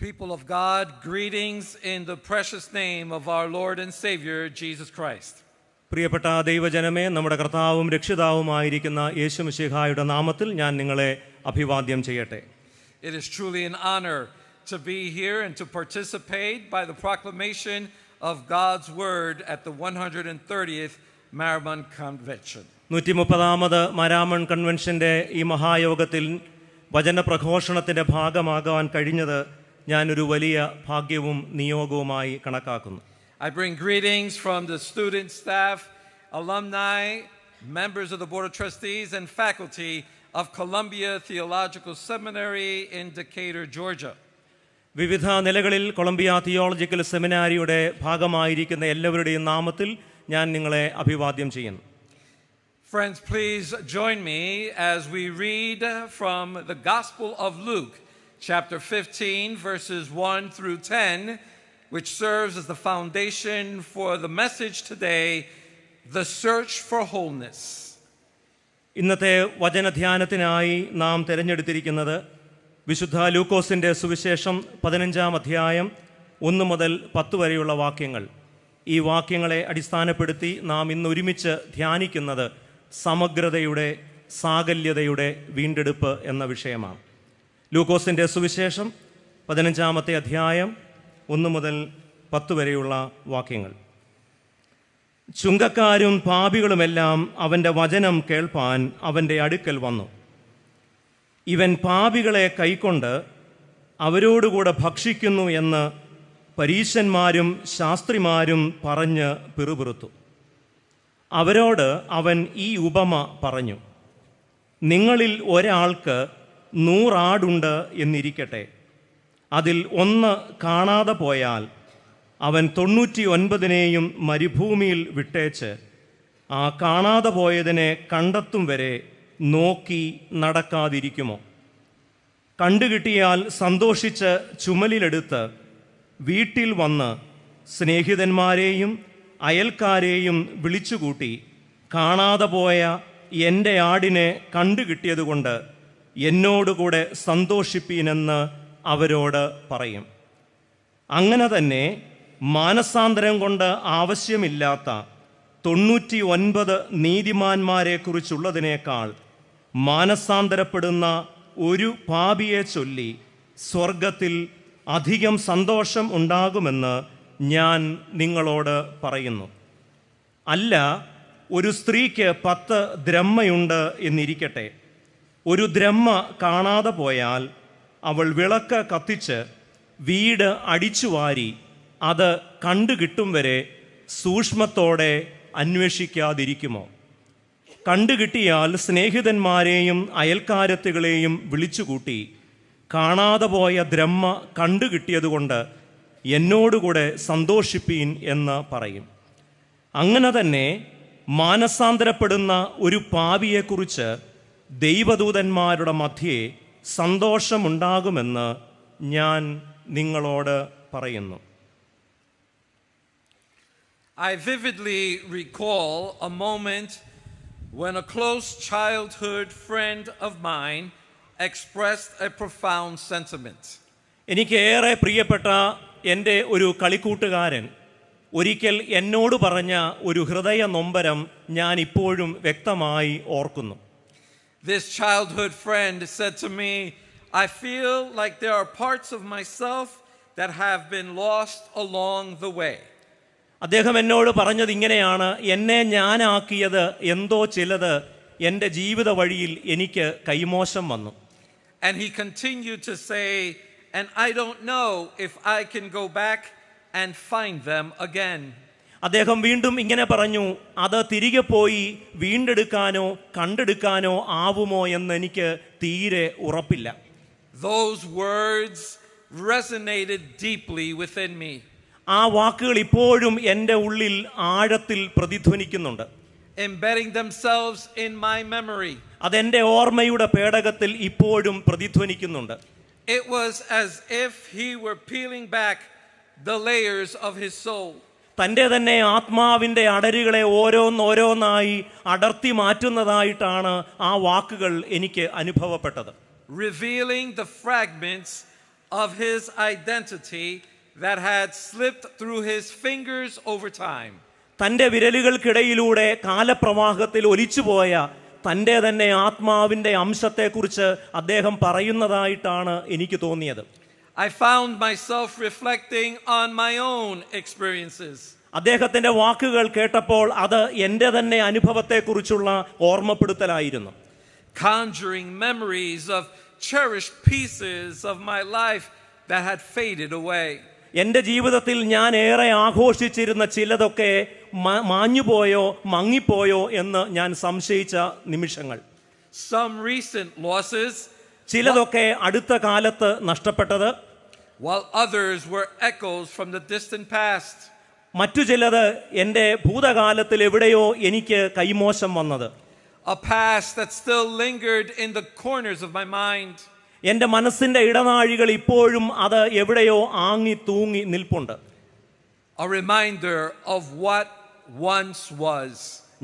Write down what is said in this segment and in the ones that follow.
People of God, greetings in the precious name of our Lord and Savior, Jesus Christ. പ്രിയപ്പെട്ട ദൈവജനമേ, നമ്മുടെ കർത്താവും രക്ഷിതാവുമായിരിക്കുന്ന യേശുമിശിഹായുടെ നാമത്തിൽ ഞാൻ നിങ്ങളെ അഭിവാദ്യം ചെയ്യട്ടെ. It is truly an honor to be here and to participate by the proclamation of God's word at the 130th Maraman Convention. 130ാമത് Maramon കൺവെൻഷന്റെ ഈ മഹായോഗത്തിൽ വചനപ്രഘോഷണത്തിന്റെ ഭാഗമാകാൻ കഴിഞ്ഞത് ഞാനൊരു വലിയ ഭാഗ്യവും നിയോഗവുമായി കണക്കാക്കുന്നു. I bring greetings from the student staff, alumni, members of the Board of Trustees, and faculty of Columbia Theological Seminary in Decatur, Georgia. വിവിധ നിലകളിൽ Colombia theological സെമിനാരിയുടെ ഭാഗമായിരിക്കുന്ന എല്ലാവരുടെയും നാമത്തിൽ ഞാൻ നിങ്ങളെ അഭിവാദ്യം ചെയ്യുന്നു. Friends, please join me as we read from the Gospel of Luke, chapter 15, verses 1 through 10, which serves as the foundation for the message today, The Search for Wholeness. ഇന്നത്തെ വചനധ്യാനത്തിനായി നാം തിരഞ്ഞെടുത്തിരിക്കുന്നത് വിശുദ്ധ ലൂക്കോസിൻ്റെ സുവിശേഷം 15-ാം അധ്യായം 1 മുതൽ 10 വരെയുള്ള വാക്യങ്ങൾ. ഈ വാക്യങ്ങളെ അടിസ്ഥാനപ്പെടുത്തി നാം ഇന്ന് ഒരുമിച്ച് ധ്യാനിക്കുന്നത് സമഗ്രതയുടെ സാകല്യതയുടെ വീണ്ടെടുപ്പ് എന്ന വിഷയമാണ്. ലൂക്കോസിൻ്റെ സുവിശേഷം 15-ാമത്തെ അധ്യായം 1 മുതൽ 10 വരെയുള്ള വാക്യങ്ങൾ. ചുങ്കക്കാരും പാപികളുമെല്ലാം അവൻ്റെ വചനം കേൾപ്പാൻ അവൻ്റെ അടുക്കൽ വന്നു. ഇവൻ പാപികളെ കൈക്കൊണ്ട് അവരോടുകൂടെ ഭക്ഷിക്കുന്നു എന്ന് പരീശന്മാരും ശാസ്ത്രിമാരും പറഞ്ഞ് പിറുപിറുത്തു. അവരോട് അവൻ ഈ ഉപമ പറഞ്ഞു: നിങ്ങളിൽ ഒരാൾക്ക് 100 ആടുണ്ട് എന്നിരിക്കട്ടെ. അതിൽ 1 കാണാതെ പോയാൽ അവൻ 99-നെയും മരുഭൂമിയിൽ വിട്ടേച്ച് ആ കാണാതെ പോയതിനെ കണ്ടെത്തും വരെ നോക്കി നടക്കാതിരിക്കുമോ? കണ്ടുകിട്ടിയാൽ സന്തോഷിച്ച് ചുമലിലെടുത്ത് വീട്ടിൽ വന്ന് സ്നേഹിതന്മാരെയും അയൽക്കാരെയും വിളിച്ചുകൂട്ടി, കാണാതെ പോയ എൻ്റെ ആടിനെ കണ്ടുകിട്ടിയതുകൊണ്ട് എന്നോടുകൂടെ സന്തോഷിപ്പീനെന്ന് അവരോട് പറയും. അങ്ങനെ തന്നെ മാനസാന്തരം കൊണ്ട് ആവശ്യമില്ലാത്ത 99 നീതിമാന്മാരെക്കുറിച്ചുള്ളതിനേക്കാൾ മാനസാന്തരപ്പെടുന്ന ഒരു പാപിയെ ചൊല്ലി സ്വർഗത്തിൽ അധികം സന്തോഷം ഉണ്ടാകുമെന്ന് ഞാൻ നിങ്ങളോട് പറയുന്നു. അല്ല, ഒരു സ്ത്രീക്ക് 10 ദ്രഹ്മയുണ്ട് എന്നിരിക്കട്ടെ. ഒരു ദ്രഹ്മ കാണാതെ പോയാൽ അവൾ വിളക്ക് കത്തിച്ച് വീട് അടിച്ചുവാരി അത് കണ്ടുകിട്ടും വരെ സൂക്ഷ്മത്തോടെ അന്വേഷിക്കാതിരിക്കുമോ? കണ്ടുകിട്ടിയാൽ സ്നേഹിതന്മാരെയും അയൽക്കാരത്തുകളെയും വിളിച്ചുകൂട്ടി, കാണാതെ പോയ ദ്രഹ്മ കണ്ടുകിട്ടിയതുകൊണ്ട് എന്നോടുകൂടെ സന്തോഷിപ്പീൻ എന്ന് പറയും. അങ്ങനെ തന്നെ മാനസാന്തരപ്പെടുന്ന ഒരു പാപിയെക്കുറിച്ച് ദൈവദൂതന്മാരുടെ മധ്യേ സന്തോഷമുണ്ടാകുമെന്ന് ഞാൻ നിങ്ങളോട് പറയുന്നു. I vividly recall a moment when a close childhood friend of mine expressed a profound sentiment. എനിക്ക് ഏറെ പ്രിയപ്പെട്ട എൻ്റെ ഒരു കളിക്കൂട്ടുകാരൻ ഒരിക്കൽ എന്നോട് പറഞ്ഞ ഒരു ഹൃദയ നൊമ്പരം ഞാൻ ഇപ്പോഴും വ്യക്തമായി ഓർക്കുന്നു. This childhood friend said to me, I feel like there are parts of myself that have been lost along the way. അദ്ദേഹം എന്നോട് പറഞ്ഞത് ഇങ്ങനെയാണ്: എന്നെ ഞാനാക്കിയത് എന്തോ ചിലത് എൻ്റെ ജീവിത വഴിയിൽ എനിക്ക് കൈമോശം വന്നു. And he continued to say, and I don't know if I can go back and find them again. അദ്ദേഹം വീണ്ടും ഇങ്ങനെ പറഞ്ഞു: അത് തിരികെ പോയി വീണ്ടെടുക്കാനോ കണ്ടെടുക്കാനോ ആവുമോ എന്ന് എനിക്ക് തീരെ ഉറപ്പില്ല. Those words resonated deeply within me. ആ വാക്കുകൾ ഇപ്പോഴും എൻ്റെ ഉള്ളിൽ ആഴത്തിൽ പ്രതിധ്വനിക്കുന്നുണ്ട്, embedding themselves in my memory. അതെൻ്റെ ഓർമ്മയുടെ പേടകത്തിൽ ഇപ്പോഴും പ്രതിധ്വനിക്കുന്നുണ്ട്. It was as if he were peeling back the layers of his soul. തൻ്റെ തന്നെ ആത്മാവിൻ്റെ അടരുകളെ ഓരോന്നോരോന്നായി അടർത്തി മാറ്റുന്നതായിട്ടാണ് ആ വാക്കുകൾ എനിക്ക് അനുഭവപ്പെട്ടത്. Revealing the fragments of his identity that had slipped through his fingers over time. തൻ്റെ വിരലുകൾക്കിടയിലൂടെ കാലപ്രവാഹത്തിൽ ഒലിച്ചുപോയ തൻ്റെ തന്നെ ആത്മാവിൻ്റെ അംശത്തെക്കുറിച്ച് അദ്ദേഹം പറയുന്നതായിട്ടാണ് എനിക്ക് തോന്നിയത്. I found myself reflecting on my own experiences. അദ്ദേഹത്തിൻ്റെ വാക്കുകൾ കേട്ടപ്പോൾ അത് എൻ്റെ തന്നെ അനുഭവത്തെക്കുറിച്ചുള്ള ഓർമ്മപ്പെടുത്തലായിരുന്നു. Conjuring memories of cherished pieces of my life that had faded away. എൻ്റെ ജീവിതത്തിൽ ഞാൻ ഏറെ ആഘോഷിച്ചിരുന്ന ചിലതൊക്കെ മാഞ്ഞുപോയോ മങ്ങിപ്പോയോ എന്ന് ഞാൻ സംശയിച്ച നിമിഷങ്ങൾ. Some recent losses, ചിലതൊക്കെ അടുത്ത കാലത്ത് നഷ്ടപ്പെട്ടത്, while others were echoes from the distant past. മറ്റു ചിലത് എൻ്റെ ഭൂതകാലത്തിൽ എവിടെയോ എനിക്ക് കൈമോശം വന്നത്. A past that still lingered in the corners of my mind. എൻ്റെ മനസ്സിൻ്റെ ഇടനാഴികൾ ഇപ്പോഴും അത് എവിടെയോ ആങ്ങി തൂങ്ങി നിൽപ്പുണ്ട്. A reminder of what once was.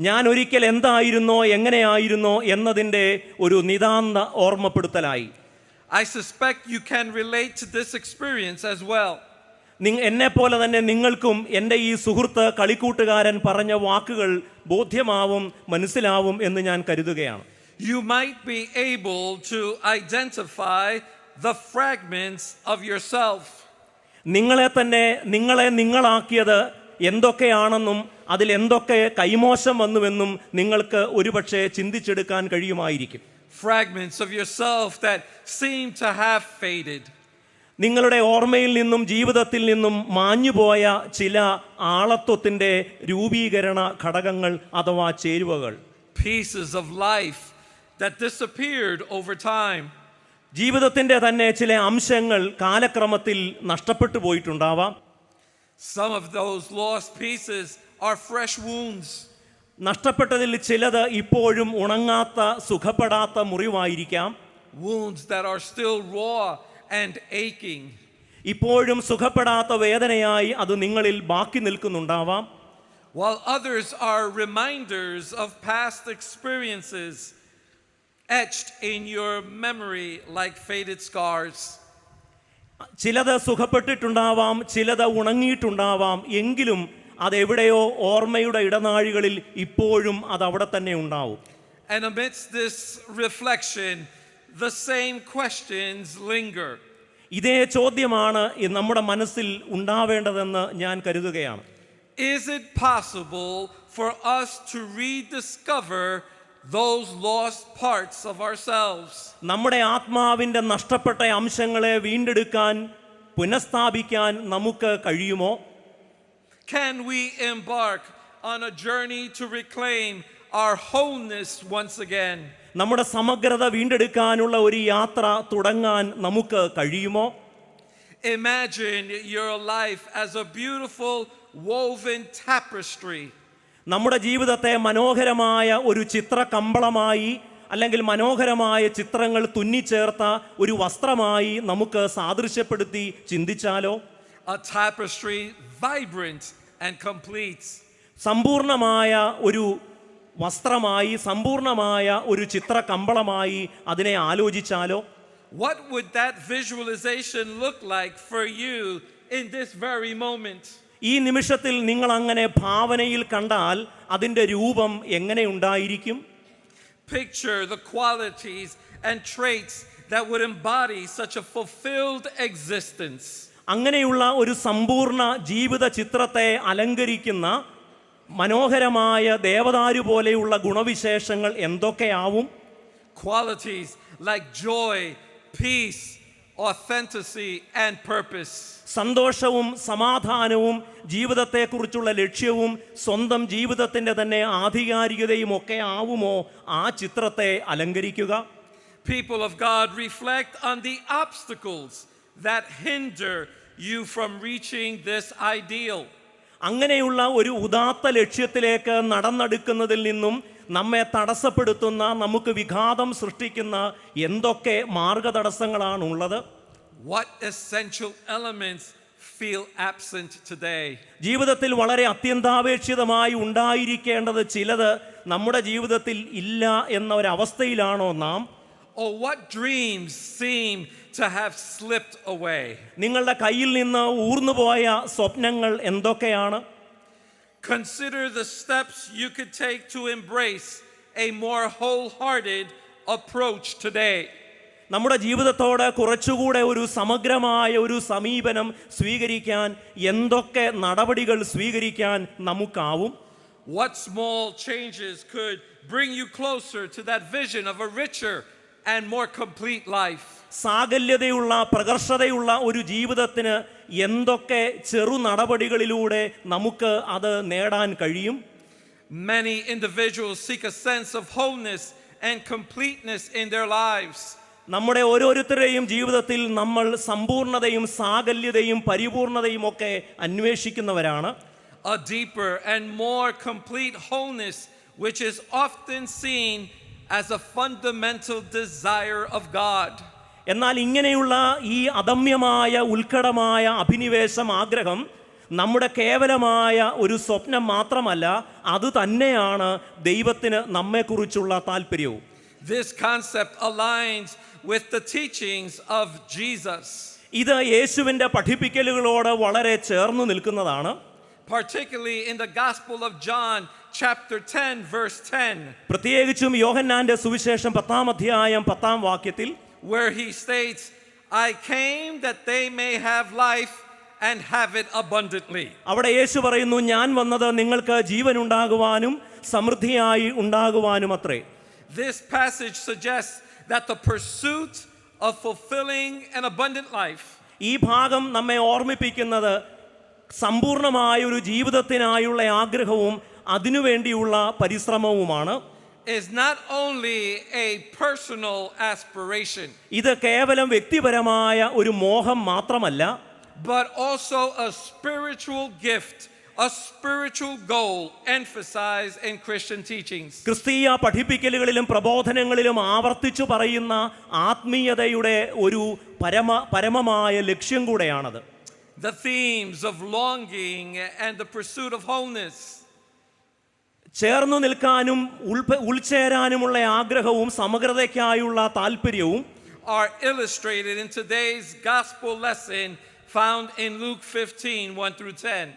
ഞാൻ ഒരിക്കൽ എന്തായിരുന്നോ എങ്ങനെയായിരുന്നോ എന്നതിൻ്റെ ഒരു നിതാന്ത ഓർമ്മപ്പെടുത്തലായി. I suspect you can relate to this experience as well. എന്നെപ്പോലെ തന്നെ നിങ്ങൾക്കും എൻ്റെ ഈ സുഹൃത്ത് കളിക്കൂട്ടുകാരൻ പറഞ്ഞ വാക്കുകൾ ബോധ്യമാവും മനസ്സിലാവും എന്ന് ഞാൻ കരുതുകയാണ്. You might be able to identify the fragments of yourself. നിങ്ങളെ നിങ്ങളാക്കിയത് എന്തൊക്കെയാണെന്നും അതിൽ എന്തൊക്കെ കൈമോശം വന്നുവെന്നും നിങ്ങൾക്ക് ഒരുപക്ഷെ ചിന്തിച്ചെടുക്കാൻ കഴിയുമായിരിക്കും. Fragments of yourself that seem to have faded. നിങ്ങളുടെ ഓർമ്മയിൽ നിന്നും ജീവിതത്തിൽ നിന്നും മാഞ്ഞുപോയ ചില ആളത്വത്തിൻ്റെ രൂപീകരണ ഘടകങ്ങൾ അഥവാ ചേരുവകൾ. Pieces of life that disappeared over time. ജീവിതത്തിൻ്റെ തന്നെ ചില അംശങ്ങൾ കാലക്രമത്തിൽ നഷ്ടപ്പെട്ടു പോയിട്ടുണ്ടാവാം. Some of those lost pieces are fresh wounds. നഷ്ടപ്പെട്ടതിൽ ചിലത് ഇപ്പോഴും ഉണങ്ങാത്ത സുഖപ്പെടാത്ത മുറിവായിരിക്കാം. Wounds that are still raw and aching. ഇപ്പോഴും സുഖപ്പെടാത്ത വേദനയായി അത് നിങ്ങളിൽ ബാക്കി നിൽക്കുന്നുണ്ടാവാം. While others are reminders of past experiences etched in your memory like faded scars. ചിലത് സുഖപ്പെട്ടിട്ടുണ്ടാവാം, ചിലത് ഉണങ്ങിയിട്ടുണ്ടാവാം. എങ്കിലും അതെവിടെയോ ഓർമ്മയുടെ ഇടനാഴികളിൽ ഇപ്പോഴും അത് അവിടെ തന്നെ ഉണ്ടാവും. And amidst this reflection, the same questions linger. ഇതേ ചോദ്യമാണ് നമ്മുടെ മനസ്സിൽ ഉണ്ടാവേണ്ടതെന്ന് ഞാൻ കരുതുകയാണ്. Is it possible for us to rediscover those lost parts of ourselves? നമ്മുടെ ആത്മാവിൻ്റെ നഷ്ടപ്പെട്ട അംശങ്ങളെ വീണ്ടെടുക്കാൻ പുനഃസ്ഥാപിക്കാൻ നമുക്ക് കഴിയുമോ? Can we embark on a journey to reclaim our wholeness once again? നമ്മുടെ സമഗ്രത വീണ്ടെടുക്കാനുള്ള ഒരു യാത്ര തുടങ്ങാൻ നമുക്ക് കഴിയുമോ? Imagine your life as a beautiful woven tapestry. നമ്മുടെ ജീവിതത്തെ മനോഹരമായ ഒരു ചിത്രകമ്പളമായി അല്ലെങ്കിൽ മനോഹരമായ ചിത്രങ്ങൾ തുന്നിച്ചേർത്ത ഒരു വസ്ത്രമായി നമുക്ക് സാദൃശ്യപ്പെടുത്തി ചിന്തിച്ചാലോ? A tapestry vibrant and complete. സമ്പൂർണമായ ഒരു വസ്ത്രമായി, സമ്പൂർണമായ ഒരു ചിത്രകമ്പളമായി അതിനെ ആലോചിച്ചാലോ? What would that visualization look like for you in this very moment? ഈ നിമിഷത്തിൽ നിങ്ങൾ അങ്ങനെ ഭാവനയിൽ കണ്ടാൽ അതിൻ്റെ രൂപം എങ്ങനെ ഉണ്ടായിരിക്കും? Picture the qualities and traits that would embody such a fulfilled existence. അങ്ങനെയുള്ള ഒരു സമ്പൂർണ്ണ ജീവിത ചിത്രത്തെ അലങ്കരിക്കുന്ന മനോഹരമായ ദേവദാരു പോലെയുള്ള ഗുണവിശേഷങ്ങൾ എന്തൊക്കെയാവും? Qualities like joy, peace, authenticity and purpose. സന്തോഷവും സമാധാനവും ജീവിതത്തെക്കുറിച്ചുള്ള ലക്ഷ്യവും സ്വന്തം ജീവിതത്തിൻ്റെ തന്നെ ആധികാരികതയും ഒക്കെ ആവുമോ ആ ചിത്രത്തെ അലങ്കരിക്കുക? People of God, reflect on the obstacles that hinder you from reaching this ideal. അങ്ങനെയുള്ള ഒരു ഉദാത്ത ലക്ഷ്യത്തിലേക്ക് നടന്നെടുക്കുന്നതിൽ നിന്നും നമ്മെ തടസ്സപ്പെടുത്തുന്ന, നമുക്ക് വിഘാതം സൃഷ്ടിക്കുന്ന എന്തൊക്കെ മാർഗതടസ്സങ്ങളാണുള്ളത്? What essential elements feel absent today? ജീവിതത്തിൽ വളരെ അത്യന്താപേക്ഷിതമായി ഉണ്ടായിരിക്കേണ്ടത് ചിലത് നമ്മുടെ ജീവിതത്തിൽ ഇല്ല എന്ന ഒരവസ്ഥയിലാണോ നാം? or what dreams seem to have slipped away? നിങ്ങളുടെ കയ്യിൽ നിന്ന് ഊർന്നുപോയ സ്വപ്നങ്ങൾ എന്തൊക്കെയാണ്? Consider the steps you could take to embrace a more wholehearted approach today. നമ്മുടെ ജീവിതത്തോട് കുറച്ചുകൂടെ ഒരു സമഗ്രമായ ഒരു സമീപനം സ്വീകരിക്കാൻ എന്തൊക്കെ നടപടികൾ സ്വീകരിക്കാൻ നമുക്കാവും? What small changes could bring you closer to that vision of a richer and more complete life? സാകല്യതയുള്ള പ്രകർഷതയുള്ള ഒരു ജീവിതത്തിന് എന്തൊക്കെ ചെറു നടപടികളിലൂടെ നമുക്ക് അത് നേടാൻ കഴിയും? Many individuals seek a sense of wholeness and completeness in their lives. നമ്മുടെ ഓരോരുത്തരുടെയും ജീവിതത്തിൽ നമ്മൾ സമ്പൂർണതയും സാകല്യതയും പരിപൂർണതയും ഒക്കെ അന്വേഷിക്കുന്നവരാണ്. A deeper and more complete wholeness, which is often seen as a fundamental desire of God. എന്നാൽ ഇങ്ങനെയുള്ള ഈ അദമ്യമായ ഉത്കടമായ അഭിനിവേശം ആഗ്രഹം നമ്മുടെ കേവലമായ ഒരു സ്വപ്നം മാത്രമല്ല, അത് തന്നെയാണ് ദൈവത്തിന് നമ്മെക്കുറിച്ചുള്ള താല്പര്യവും. This concept aligns with the teachings of Jesus. ഇത് യേശുവിൻ്റെ പഠിപ്പിക്കലുകളോട് വളരെ ചേർന്ന് നിൽക്കുന്നതാണ്. Particularly in the Gospel of John, chapter 10, verse 10. പ്രത്യേകിച്ചും യോഹന്നാന്റെ സുവിശേഷം 10-ാം അധ്യായം 10-ാം വാക്യത്തിൽ, where he states, I came that they may have life and have it abundantly. അവിടെ യേശു പറയുന്നു, ഞാൻ വന്നത് നിങ്ങൾക്ക് ജീവൻ ഉണ്ടാകുവാനും സമൃദ്ധിയായി ഉണ്ടാകുവാനും അത്രേ. This passage suggests that the pursuit of fulfilling an abundant life ഈ ഭാഗം നമ്മെ ഓർമ്മിപ്പിക്കുന്നത് സമ്പൂർണമായ ഒരു ജീവിതത്തിനായുള്ള ആഗ്രഹവും അതിനുവേണ്ടിയുള്ള പരിശ്രമവുമാണ്. is not only a personal aspiration, ഇത് കേവലം വ്യക്തിപരമായ ഒരു മോഹം മാത്രമല്ല, but also a spiritual gift, a spiritual goal emphasized in Christian teachings. ക്രിസ്തീയ പഠിപ്പിക്കലുകളിലും പ്രബോധനങ്ങളിലും ആവർത്തിച്ചു പറയുന്ന ആത്മീയതയുടെ ഒരു പരമമായ ലക്ഷ്യം കൂടെയാണത്. The themes of longing and the pursuit of wholeness ചേർന്നു നിൽക്കാനും ഉൾച്ചേരാനുമുള്ള ആഗ്രഹവും സമഗ്രതയ്ക്കായുള്ള താല്പര്യവും are illustrated in today's gospel lesson found in Luke 15:1-10.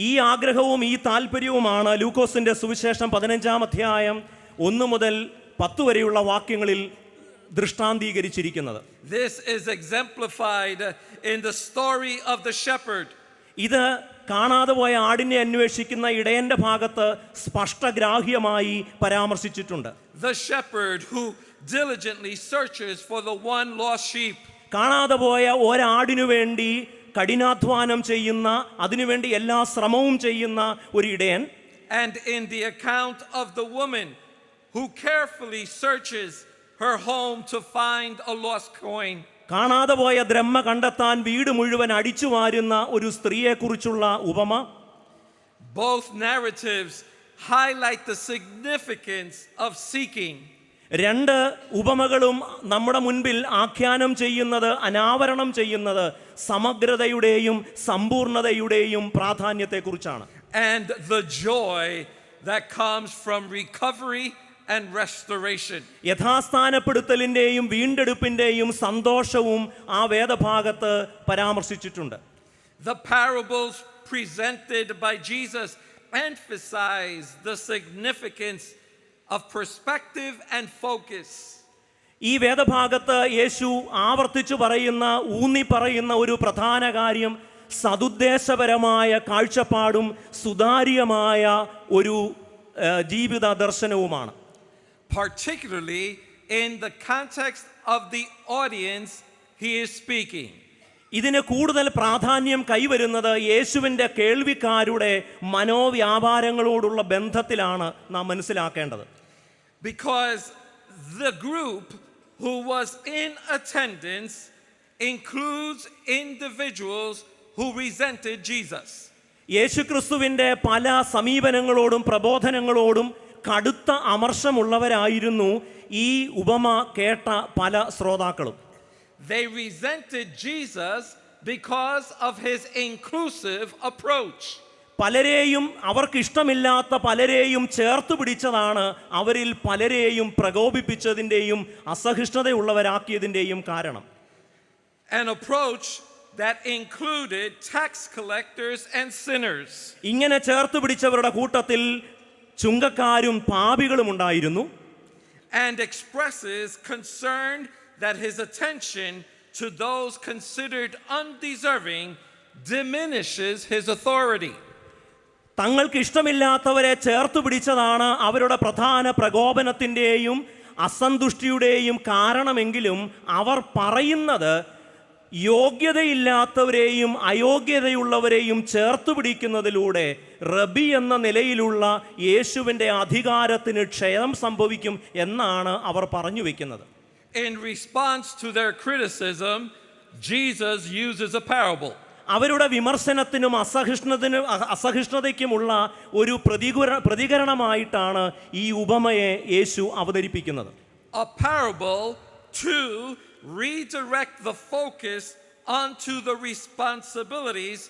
ഈ ആഗ്രഹവും ഈ താല്പര്യവുമാണ് ലൂക്കോസിന്റെ സുവിശേഷം 15-ാം അധ്യായം 1 മുതൽ 10 വരെയുള്ള വാക്യങ്ങളിൽ ദൃഷ്ടാന്തീകരിച്ചിരിക്കുന്നത്. This is exemplified in the story of the shepherd. ഇത് കാണാതെ പോയ ആടിനെ അന്വേഷിക്കുന്ന ഇടയന്റെ ഭാഗത്ത് സ്പഷ്ടഗ്രാഹ്യമായി പരാമർശിച്ചിട്ടുണ്ട്. The shepherd who diligently searches for the one lost sheep. കാണാതെ പോയ ഒരാടിനു വേണ്ടി കഠിനാധ്വാനം ചെയ്യുന്ന, അതിനുവേണ്ടി എല്ലാ ശ്രമവും ചെയ്യുന്ന ഒരു ഇടയൻ. And in the account of the woman who carefully searches her home to find a lost coin. കാണാതെ പോയ ദ്രഹ്മ കണ്ടെത്താൻ വീട് മുഴുവൻ അടിച്ചു വാരുന്ന ഒരു സ്ത്രീയെക്കുറിച്ചുള്ള ഉപമ. Both narratives highlight the significance of seeking. രണ്ട് ഉപമകളും നമ്മുടെ മുൻപിൽ ആഖ്യാനം ചെയ്യുന്നത്, അനാവരണം ചെയ്യുന്നത് സമഗ്രതയുടെയും സമ്പൂർണതയുടെയും പ്രാധാന്യത്തെക്കുറിച്ചാണ്. And the joy that comes from recovery and restoration. യഥാസ്ഥാനപ്പെടുത്തലിന്റെയും വീണ്ടെടുപ്പിന്റെയും സന്തോഷവും ആ വേദഭാഗത്ത് പരാമർശിച്ചിട്ടുണ്ട്. The parables presented by Jesus emphasize the significance of perspective and focus. ഈ വേദഭാഗത്ത് യേശു ആവർത്തിച്ചു പറയുന്ന, ഊന്നി പറയുന്ന ഒരു പ്രധാന കാര്യം സദുദ്ദേശപരമായ കാഴ്ചപ്പാടും സുതാര്യമായ ഒരു ജീവിത ദർശനവുമാണ്. Particularly in the context of the audience he is speaking. ഇതിന് കൂടുതൽ പ്രാധാന്യം കൈവരുന്നത് യേശുവിൻ്റെ കേൾവിക്കാരുടെ മനോവ്യാപാരങ്ങളോടുള്ള ബന്ധത്തിലാണ് നാം മനസ്സിലാക്കേണ്ടത്. Because the group who was in attendance includes individuals who resented Jesus. യേശുക്രിസ്തുവിൻ്റെ പല സമീപനങ്ങളോടും പ്രബോധനങ്ങളോടും കടുത്ത അമർഷമുള്ളവരായിരുന്നു ഈ ഉപമ കേട്ട പല ശ്രോതാക്കളും. They resented Jesus because of his inclusive approach. പലരെയും അവർക്ക് ഇഷ്ടമില്ലാത്ത പലരെയും ചേർത്ത് പിടിച്ചതാണ് അവരിൽ പലരെയും പ്രകോപിപ്പിച്ചതിൻ്റെയും അസഹിഷ്ണുതയുള്ളവരാക്കിയതിൻ്റെയും കാരണം. An approach that included tax collectors and sinners. ഇങ്ങനെ ചേർത്ത് പിടിച്ചവരുടെ കൂട്ടത്തിൽ ചുങ്കക്കാരും പാപികളും ഉണ്ടായിരുന്നു. And expresses concern that his attention to those considered undeserving diminishes his authority. തങ്ങൾക്ക് ഇഷ്ടമില്ലാത്തവരെ ചേർത്ത് പിടിച്ചതാണ് അവരുടെ പ്രധാന പ്രകോപനത്തിൻ്റെയും അസന്തുഷ്ടിയുടെയും കാരണമെങ്കിലും അവർ പറയുന്നത് യോഗ്യതയില്ലാത്തവരെയും അയോഗ്യതയുള്ളവരെയും ചേർത്ത് പിടിക്കുന്നതിലൂടെ റബി എന്ന നിലയിലുള്ള യേശുവിൻ്റെ അധികാരത്തിന് ക്ഷയം സംഭവിക്കും എന്നാണ് അവർ പറഞ്ഞു വയ്ക്കുന്നത്. In response to their criticism, Jesus uses a parable. അവരുടെ വിമർശനത്തിനും അസഹിഷ്ണുതയ്ക്കുമുള്ള ഒരു പ്രതികരണമായിട്ടാണ് ഈ ഉപമയെ യേശു അവതരിപ്പിക്കുന്നത്. A parable to redirect the focus onto the responsibilities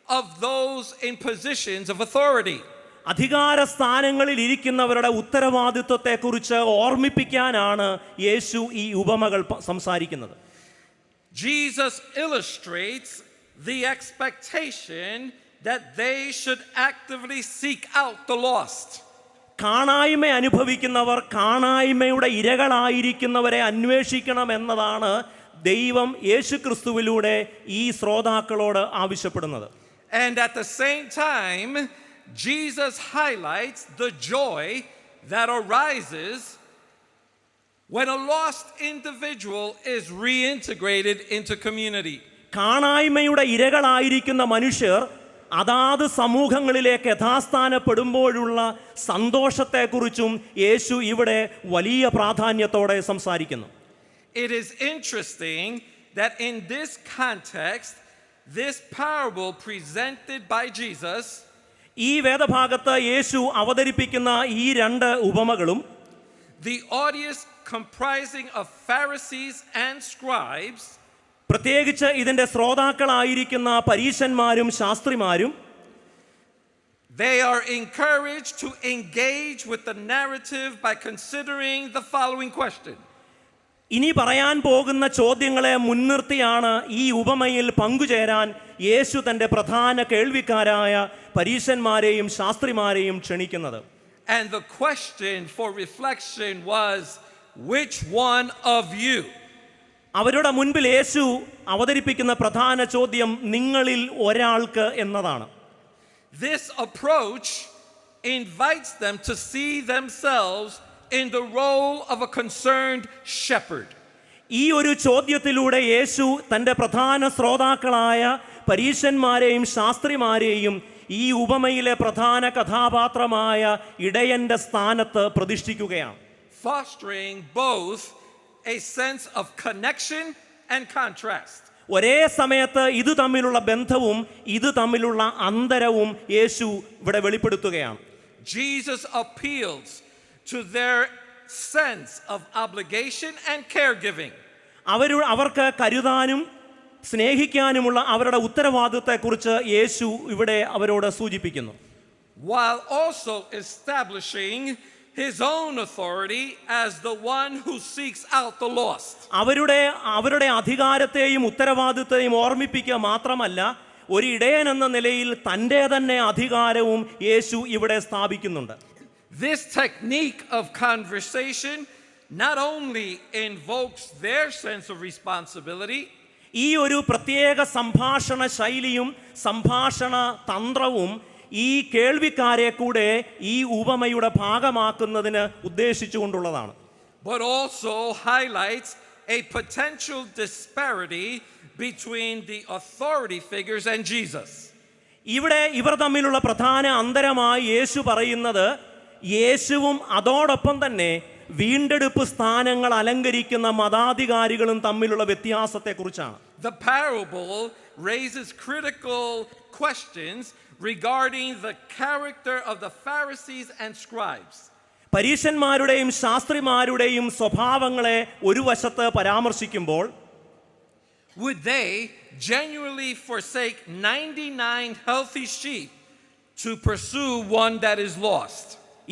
of those in positions of authority. അധികാര സ്ഥാനങ്ങളിൽ ഇരിക്കുന്നവരുടെ ഉത്തരവാദിത്വത്തെക്കുറിച്ച് ഓർമ്മിപ്പിക്കാനാണ് യേശു ഈ ഉപമകൾ സംസാരിക്കുന്നത്. Jesus illustrates the expectation that they should actively seek out the lost. കാണായ്മ അനുഭവിക്കുന്നവർ കാണായ്മയുടെ ഇരകളായിരിക്കുന്നവരെ അന്വേഷിക്കണം എന്നതാണ് ദൈവം യേശുക്രിസ്തുവിലൂടെ ഈ ശ്രോതാക്കളോട് ആവശ്യപ്പെടുന്നത്. And at the same time, Jesus highlights the joy that arises when a lost individual is reintegrated into community. കാണായ്മയുടെ ഇരകളായിരിക്കുന്ന മനുഷ്യർ അതാത് സമൂഹങ്ങളിലേക്ക് യഥാസ്ഥാനപ്പെടുമ്പോഴുള്ള സന്തോഷത്തെക്കുറിച്ചും യേശു ഇവിടെ വലിയ പ്രാധാന്യത്തോടെ സംസാരിക്കുന്നു. It is interesting that in this context, this parable presented by Jesus, ഈ വേദഭാഗത്ത് യേശു അവതരിപ്പിക്കുന്ന ഈ രണ്ട് ഉപമകളും the audience comprising of Pharisees and scribes, പ്രത്യേകിച്ച് ഇതിൻ്റെ ശ്രോതാക്കളായിരിക്കുന്ന പരീശന്മാരും ശാസ്ത്രിമാരും, they are encouraged to engage with the narrative by considering the following question. ഇനി പറയാൻ പോകുന്ന ചോദ്യങ്ങളെ മുൻനിർത്തിയാണ് ഈ ഉപമയിൽ പങ്കുചേരാൻ യേശു തൻ്റെ പ്രധാന കേൾവിക്കാരായ പരീശന്മാരെയും ശാസ്ത്രിമാരെയും ക്ഷണിക്കുന്നത്. And the question for reflection was, which one of you? അവരുടെ മുൻപിൽ യേശു അവതരിപ്പിക്കുന്ന പ്രധാന ചോദ്യം നിങ്ങളിൽ ഒരാൾക്ക് എന്നതാണ്. This approach invites them to see themselves in the role of a concerned shepherd. ഈ ഒരു ചോദ്യത്തിലൂടെ യേശു തൻ്റെ പ്രധാന ശ്രോതാക്കളായ പരീശന്മാരെയും ശാസ്ത്രിമാരെയും ഈ ഉപമയിലെ പ്രധാന കഥാപാത്രമായ ഇടയന്റെ സ്ഥാനത്ത് പ്രതിഷ്ഠിക്കുകയാണ്. Fostering both a sense of connection and contrast. ഒരേ സമയത്ത് ഇത് തമ്മിലുള്ള ബന്ധവും ഇത് തമ്മിലുള്ള അന്തരവും യേശു ഇവിടെ വെളിപ്പെടുത്തുകയാണ്. Jesus appeals to their sense of obligation and caregiving. അവർക്ക് കരുതാനും സ്നേഹിക്കാനുമുള്ള അവരുടെ ഉത്തരവാദിത്തത്തെക്കുറിച്ച് യേശു ഇവിടെ അവരോട് സൂചിപ്പിക്കുന്നു. While also establishing his own authority as the one who seeks out the lost. അവരുടെ അധികാരത്തെയും ഉത്തരവാദിത്തത്തെയും ഓർമ്മിപ്പിക്കുക മാത്രമല്ല, ഒരു ഇടയൻ എന്ന നിലയിൽ തൻ്റെ തന്നെ അധികാരവും യേശു ഇവിടെ സ്ഥാപിക്കുന്നുണ്ട്. This technique of conversation not only invokes their sense of responsibility, ഈ ഒരു പ്രത്യേക സംഭാഷണ ശൈലിയും സംഭാഷണ തന്ത്രവും ഈ കേൾവിക്കാരെ കൂടെ ഈ ഉപമയുടെ ഭാഗമാക്കുന്നതിന് ഉദ്ദേശിച്ചുകൊണ്ടുള്ളതാണ്. but also highlights a potential disparity between the authority figures and Jesus. ഇവിടെ ഇവർ തമ്മിലുള്ള പ്രധാന അന്തരമായി യേശു പറയുന്നത് യേശുവും അതോടൊപ്പം തന്നെ വീണ്ടെടുപ്പ് സ്ഥാനങ്ങൾ അലങ്കരിക്കുന്ന മതാധികാരികളും തമ്മിലുള്ള വ്യത്യാസത്തെക്കുറിച്ചാണ്. The parable raises critical questions regarding the character of the Pharisees and scribes. പരീശന്മാരുടെയും ശാസ്ത്രിമാരുടെയും സ്വഭാവങ്ങളെ ഒരു വശത്ത് പരാമർശിക്കുമ്പോൾ Would they genuinely forsake 99 healthy sheep to pursue one that is lost.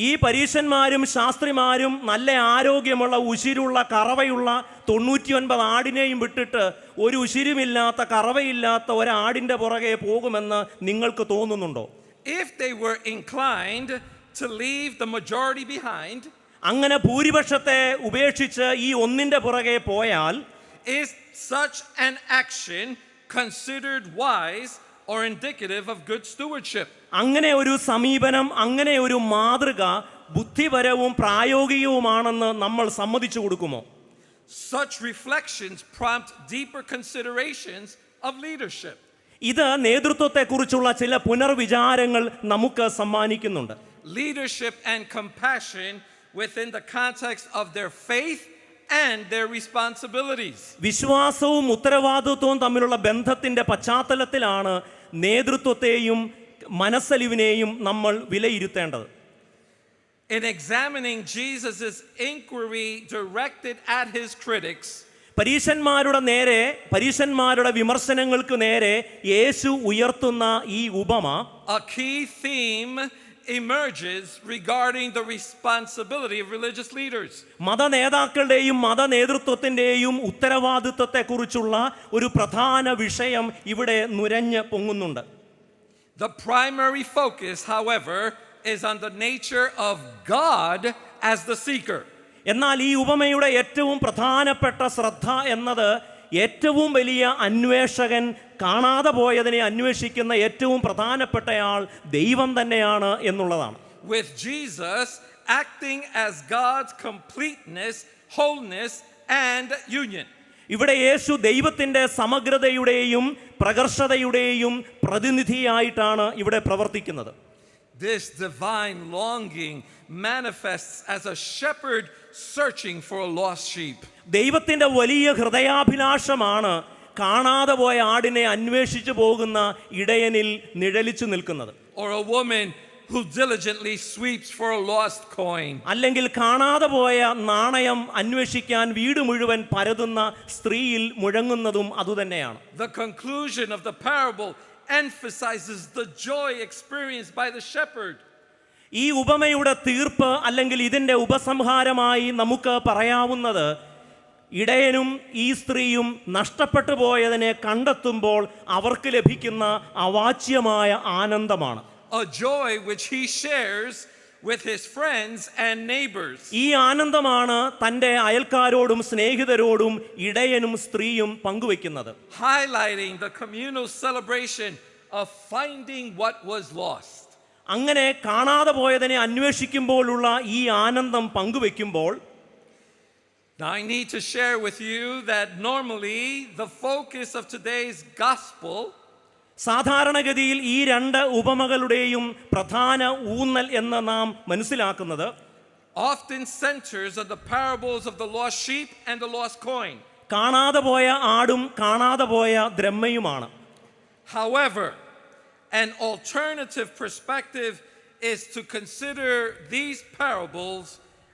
ഈ പരീശന്മാരും ശാസ്ത്രിമാരും നല്ല ആരോഗ്യമുള്ള ഉശിരുള്ള കറവയുള്ള 99 ആടിനെയും വിട്ടിട്ട് ഒരു ഉശിരുമില്ലാത്ത കറവയില്ലാത്ത ഒരാടിൻ്റെ പുറകെ പോകുമെന്ന് നിങ്ങൾക്ക് തോന്നുന്നുണ്ടോ? If they were inclined to leave the majority behind, അങ്ങനെ ഭൂരിപക്ഷത്തെ ഉപേക്ഷിച്ച് ഈ ഒന്നിൻ്റെ പുറകെ പോയാൽ is such an action considered wise or indicative of good stewardship? അങ്ങനെ ഒരു സമീപനം, അങ്ങനെ ഒരു മാതൃക ബുദ്ധിപരവും പ്രായോഗികവുമാണെന്ന് നമ്മൾ സമ്മതിച്ചു കൊടുക്കുമോ? Such reflections prompt deeper considerations of leadership. ഇത് നേതൃത്വത്തെക്കുറിച്ചുള്ള ചില പുനർവിചാരങ്ങൾ നമുക്ക് സമ്മാനിക്കുന്നുണ്ട്. Leadership and compassion within the context of their faith and their responsibilities. വിശ്വാസവും ഉത്തരവാദിത്വവും തമ്മിലുള്ള ബന്ധത്തിന്റെ പശ്ചാത്തലത്തിലാണ് നേതൃത്വത്തെയും മനസ്സലിവിനെയും നമ്മൾ വിലയിരുത്തേണ്ടത്. In examining Jesus' inquiry directed at his critics, പരീശന്മാരുടെ വിമർശനങ്ങൾക്ക് നേരെ യേശു ഉയർത്തുന്ന ഈ ഉപമ, a key theme emerges regarding the responsibility of religious leaders. മതനേതാക്കളുടെയും മതനേതൃത്വത്തിൻ്റെയും ഉത്തരവാദിത്വത്തെക്കുറിച്ചുള്ള ഒരു പ്രധാന വിഷയം ഇവിടെ നുരഞ്ഞ് പൊങ്ങുന്നുണ്ട്. The primary focus, however, is on the nature of God as the seeker. എന്നാൽ ഈ ഉപമയുടെ ഏറ്റവും പ്രധാനപ്പെട്ട ശ്രദ്ധ എന്നത് ഏറ്റവും വലിയ അന്വേഷകൻ, കാണാതെ പോയതിനെ അന്വേഷിക്കുന്ന ഏറ്റവും പ്രധാനപ്പെട്ടയാൾ ദൈവം തന്നെയാണ് എന്നുള്ളതാണ്. With Jesus acting as God's completeness, wholeness and union. ഇവിടെ യേശു ദൈവത്തിൻ്റെ സമഗ്രതയുടെയും പ്രകർഷതയുടെയും പ്രതിനിധിയായിട്ടാണ് ഇവിടെ പ്രവർത്തിക്കുന്നത്. This divine longing manifests as a shepherd searching for a lost sheep. ദൈവത്തിൻ്റെ വലിയ ഹൃദയാഭിലാഷമാണ് കാണാതെ പോയ ആടിനെ അന്വേഷിച്ചു പോകുന്ന ഇടയനിൽ നിഴലിച്ചു നിൽക്കുന്നത്. Or a woman who diligently sweeps for a lost coin. അല്ലെങ്കിൽ കാണാതെ പോയ നാണയം അന്വേഷിക്കാൻ വീട് മുഴുവൻ പരതുന്ന സ്ത്രീയിൽ മുഴങ്ങുന്നതും അതുതന്നെയാണ്. The conclusion of the parable emphasizes the joy experienced by the shepherd. ഈ ഉപമയുടെ തീർപ്പ് അല്ലെങ്കിൽ ഇതിൻ്റെ ഉപസംഹാരമായി നമുക്ക് പറയാവുന്നത്, ഇടയനും ഈ സ്ത്രീയും നഷ്ടപ്പെട്ടു പോയതിനെ കണ്ടെത്തുമ്പോൾ അവർക്ക് ലഭിക്കുന്ന അവാച്യമായ ആനന്ദമാണ്. A joy which he shares with his friends and neighbors. ഈ ആനന്ദമാണ് തൻ്റെ അയൽക്കാരോടും സ്നേഹിതരോടും ഇടയനും സ്ത്രീയും പങ്കുവെക്കുന്നത്. Highlighting the communal celebration of finding what was lost. അങ്ങനെ കാണാതെ പോയതിനെ അന്വേഷിക്കുമ്പോഴുള്ള ഈ ആനന്ദം പങ്കുവെക്കുമ്പോൾ, now I need to share with you that normally the focus of today's gospel സാധാരണഗതിയിൽ ഈ രണ്ട് ഉപമകളുടെയും പ്രധാന ഊന്നൽ എന്ന് നാം മനസ്സിലാക്കുന്നത് often centers on the parables of the lost sheep and the lost coin. കാണാതെ പോയ ആടും കാണാതെ പോയ ദ്രഹ്മയുമാണ്. However, an alternative perspective is to consider these parables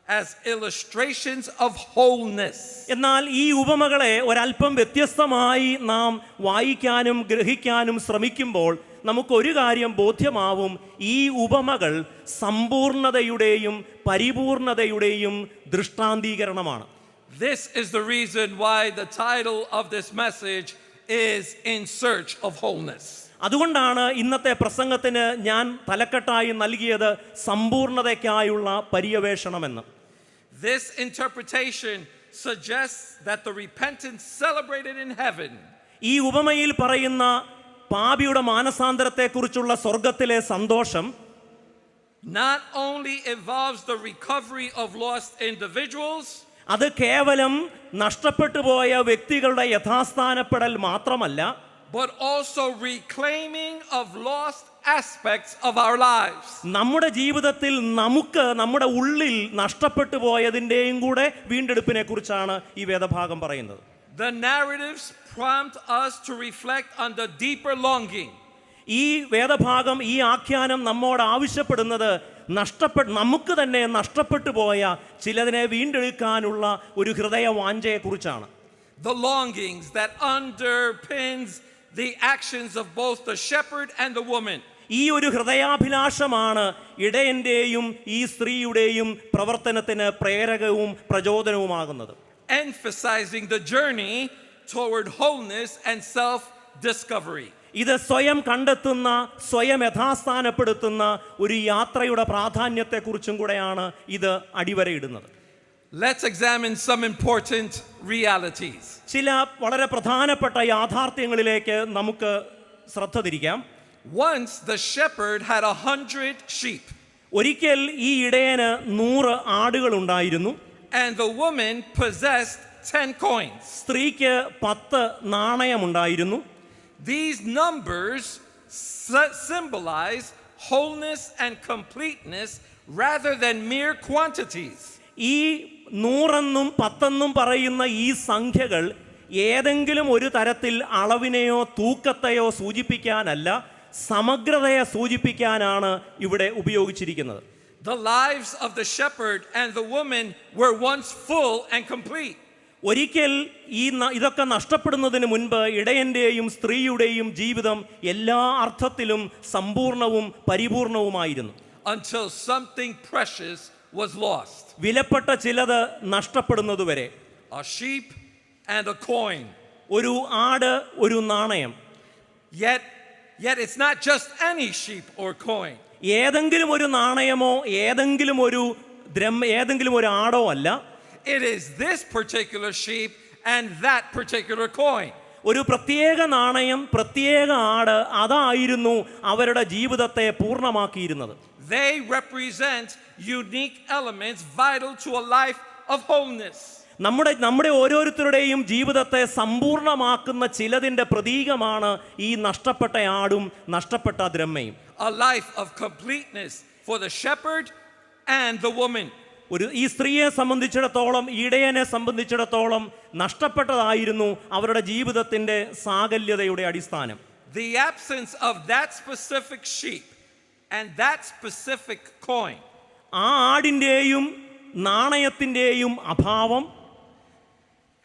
as illustrations of wholeness. എന്നാൽ ഈ ഉപമകളെ ഒരല്പം വ്യത്യസ്തമായി നാം വായിക്കാനും ഗ്രഹിക്കാനും ശ്രമിക്കുമ്പോൾ നമുക്കൊരു കാര്യം ബോധ്യമാവും: ഈ ഉപമകൾ സമ്പൂർണതയുടെയും പരിപൂർണതയുടെയും ദൃഷ്ടാന്തീകരണമാണ്. This is the reason why the title of this message is In Search of Wholeness. അതുകൊണ്ടാണ് ഇന്നത്തെ പ്രസംഗത്തിന് ഞാൻ തലക്കെട്ടായി നൽകിയത് സമ്പൂർണതയ്ക്കായുള്ള പര്യവേഷണമെന്ന്. This interpretation suggests that the repentance celebrated in heaven ഈ ഉപമയിൽ പറയുന്ന പാപിയുടെ മാനസാന്തരത്തെക്കുറിച്ചുള്ള സ്വർഗത്തിലെ സന്തോഷം not only involves the recovery of lost individuals, അത് കേവലം നഷ്ടപ്പെട്ടു പോയ വ്യക്തികളുടെ യഥാസ്ഥാനപ്പെടൽ മാത്രമല്ല, but also reclaiming of lost aspects of our lives. നമ്മുടെ ജീവിതത്തിൽ നമുക്ക് നമ്മുടെ ഉള്ളിൽ നഷ്ടപ്പെട്ടു പോയതിൻ്റെയും കൂടെ വീണ്ടെടുപ്പിനെ കുറിച്ചാണ് ഈ വേദഭാഗം പറയുന്നത്. The narratives prompt us to reflect on the deeper longing. ഈ വേദഭാഗം, ഈ ആഖ്യാനം നമ്മോട് ആവശ്യപ്പെടുന്നത് നമുക്ക് തന്നെ നഷ്ടപ്പെട്ടു പോയ ചിലതിനെ വീണ്ടെടുക്കാനുള്ള ഒരു ഹൃദയ വാഞ്ചയെക്കുറിച്ചാണ്. The longings that underpins the actions of both the shepherd and the woman. ഈ ഒരു ഹൃദയാഭിലാഷമാണ് ഇടയന്റെയും ഈ സ്ത്രീയുടെയും പ്രവർത്തനത്തിന് പ്രേരകവും പ്രചോദനവുമാകുന്നത്. Emphasizing the journey toward wholeness and self-discovery. ഇത് സ്വയം കണ്ടെത്തുന്ന, സ്വയം യഥാസ്ഥാനപ്പെടുത്തുന്ന ഒരു യാത്രയുടെ പ്രാധാന്യത്തെക്കുറിച്ചും കൂടെയാണ് ഇത് അടിവരയിടുന്നത്. Let's examine some important realities. ചില വളരെ പ്രധാനപ്പെട്ട യാഥാർത്ഥ്യങ്ങളിലേക്ക് നമുക്ക് ശ്രദ്ധ തിരിക്കാം. Once the shepherd had 100 sheep, ഒരിക്കൽ ഈ ഇടയന് 100 ആടുകൾ ഉണ്ടായിരുന്നു. and the woman possessed 10 coins. സ്ത്രീക്ക് 10 നാണയമുണ്ടായിരുന്നു. These numbers symbolize wholeness and completeness rather than mere quantities. ഈ 100 എന്നും 10 എന്നും പറയുന്ന ഈ സംഖ്യകൾ ഏതെങ്കിലും ഒരു തരത്തിൽ അളവിനെയോ തൂക്കത്തെയോ സൂചിപ്പിക്കാനല്ല, സമഗ്രതയെ സൂചിപ്പിക്കാനാണ് ഇവിടെ ഉപയോഗിച്ചിരിക്കുന്നത്. The lives of the shepherd and the woman were once full and complete. ഒരിക്കൽ ഇതൊക്കെ നഷ്ടപ്പെടുന്നതിന് മുൻപ് ഇടയന്റെയും സ്ത്രീയുടെയും ജീവിതം എല്ലാ അർത്ഥത്തിലും സമ്പൂർണവും പരിപൂർണവുമായിരുന്നു. Until something precious was lost. വിലപ്പെട്ട ചിലത് നഷ്ടപ്പെടുന്നതുവരെ. A sheep and a coin. ഒരു ആട്, ഒരു നാണയം. Yet it's not just any sheep or coin. ഏതെങ്കിലും ഒരു നാണയമോ ഏതെങ്കിലും ഒരു ആടോ അല്ല. It is this particular sheep and that particular coin. ഒരു പ്രത്യേക നാണയം, പ്രത്യേക ആട്, അതായിരുന്നു അവരുടെ ജീവിതത്തെ പൂർണ്ണമാക്കിയിരുന്നത്. They represent unique elements vital to a life of wholeness. നമ്മുടെ ഓരോരുത്തരുടെയും ജീവിതത്തെ സമ്പൂർണ്ണമാക്കുന്ന ചിലതിൻ്റെ പ്രതീകമാണ് ഈ നഷ്ടപ്പെട്ട ആടും നഷ്ടപ്പെട്ട ദ്രഹ്മയും. A life of completeness for the shepherd and the woman. ഈ സ്ത്രീയെ സംബന്ധിച്ചിടത്തോളം, ഇടയനെ സംബന്ധിച്ചിടത്തോളം നഷ്ടപ്പെട്ടതായിരുന്നു അവരുടെ ജീവിതത്തിന്റെ സാകല്യതയുടെ അടിസ്ഥാനം. The absence of that specific sheep and that specific coin. ആ ആടിന്റെയും നാണയത്തിന്റെയും അഭാവം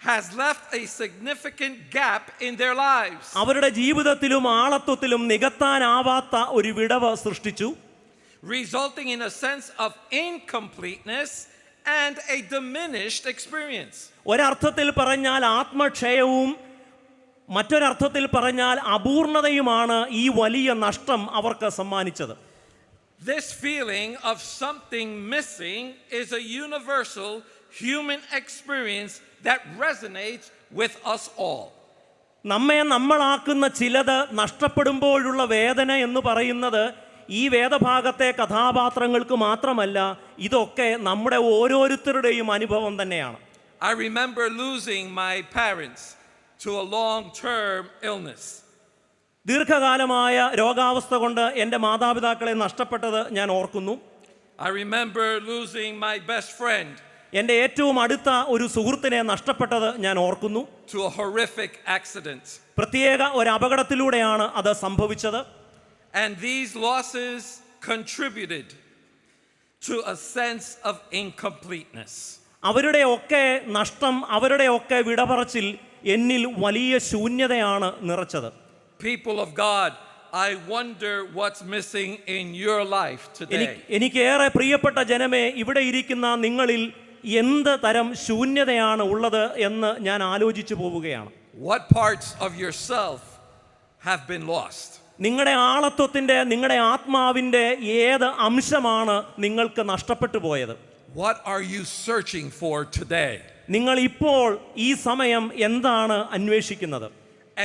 has left a significant gap in their lives. അവരുടെ ജീവിതത്തിലും ആളത്വത്തിലും നികത്താനാവാത്ത ഒരു വിടവ് സൃഷ്ടിച്ചു. Resulting in a sense of incompleteness and a diminished experience. ഒരർത്ഥത്തിൽ പറഞ്ഞാൽ ആത്മക്ഷയവും മറ്റൊരർത്ഥത്തിൽ പറഞ്ഞാൽ അപൂർണതയുമാണ് ഈ വലിയ നഷ്ടം അവർക്ക് സമ്മാനിച്ചത്. This feeling of something missing is a universal human experience that resonates with us all. നമ്മളാക്കുന്ന ചിലത് നഷ്ടപ്പെടുമ്പോഴുള്ള വേദന എന്ന് പറയുന്നത് ഈ വേദഭാഗത്തെ കഥാപാത്രങ്ങൾക്ക് മാത്രമല്ല, ഇതൊക്കെ നമ്മുടെ ഓരോരുത്തരുടെയും അനുഭവം തന്നെയാണ്. I remember losing my parents to a long-term illness. ദീർഘകാലമായ രോഗാവസ്ഥ കൊണ്ട് എൻ്റെ മാതാപിതാക്കളെ നഷ്ടപ്പെട്ടത് ഞാൻ ഓർക്കുന്നു. I remember losing my best friend എൻ്റെ ഏറ്റവും അടുത്ത ഒരു സുഹൃത്തിനെ നഷ്ടപ്പെട്ടത് ഞാൻ ഓർക്കുന്നു. to a horrific accident. പ്രത്യേക ഒരു അപകടത്തിലൂടെയാണ് അത് സംഭവിച്ചത്. And these losses contributed to a sense of incompleteness. അവരുടെ ഒക്കെ നഷ്ടം, അവരുടെ ഒക്കെ വിടപറച്ചിൽ എന്നിൽ വലിയ ശൂന്യതയാണ് നിറച്ചത്. People of God, I wonder what's missing in your life today. എനിക്കേറെ പ്രിയപ്പെട്ട ജനമേ, ഇവിടെ ഇരിക്കുന്ന നിങ്ങളിൽ എന്ത് തരം ശൂന്യതയാണ് ഉള്ളത് എന്ന് ഞാൻ ആലോചിച്ചു പോവുകയാണ്. What parts of yourself have been lost? നിങ്ങളുടെ ആളത്വത്തിന്റെ, നിങ്ങളുടെ ആത്മാവിന്റെ ഏത് അംശമാണ് നിങ്ങൾക്ക് നഷ്ടപ്പെട്ടു പോയത്? What are you searching for today? നിങ്ങൾ ഇപ്പോൾ ഈ സമയം എന്താണ് അന്വേഷിക്കുന്നത്?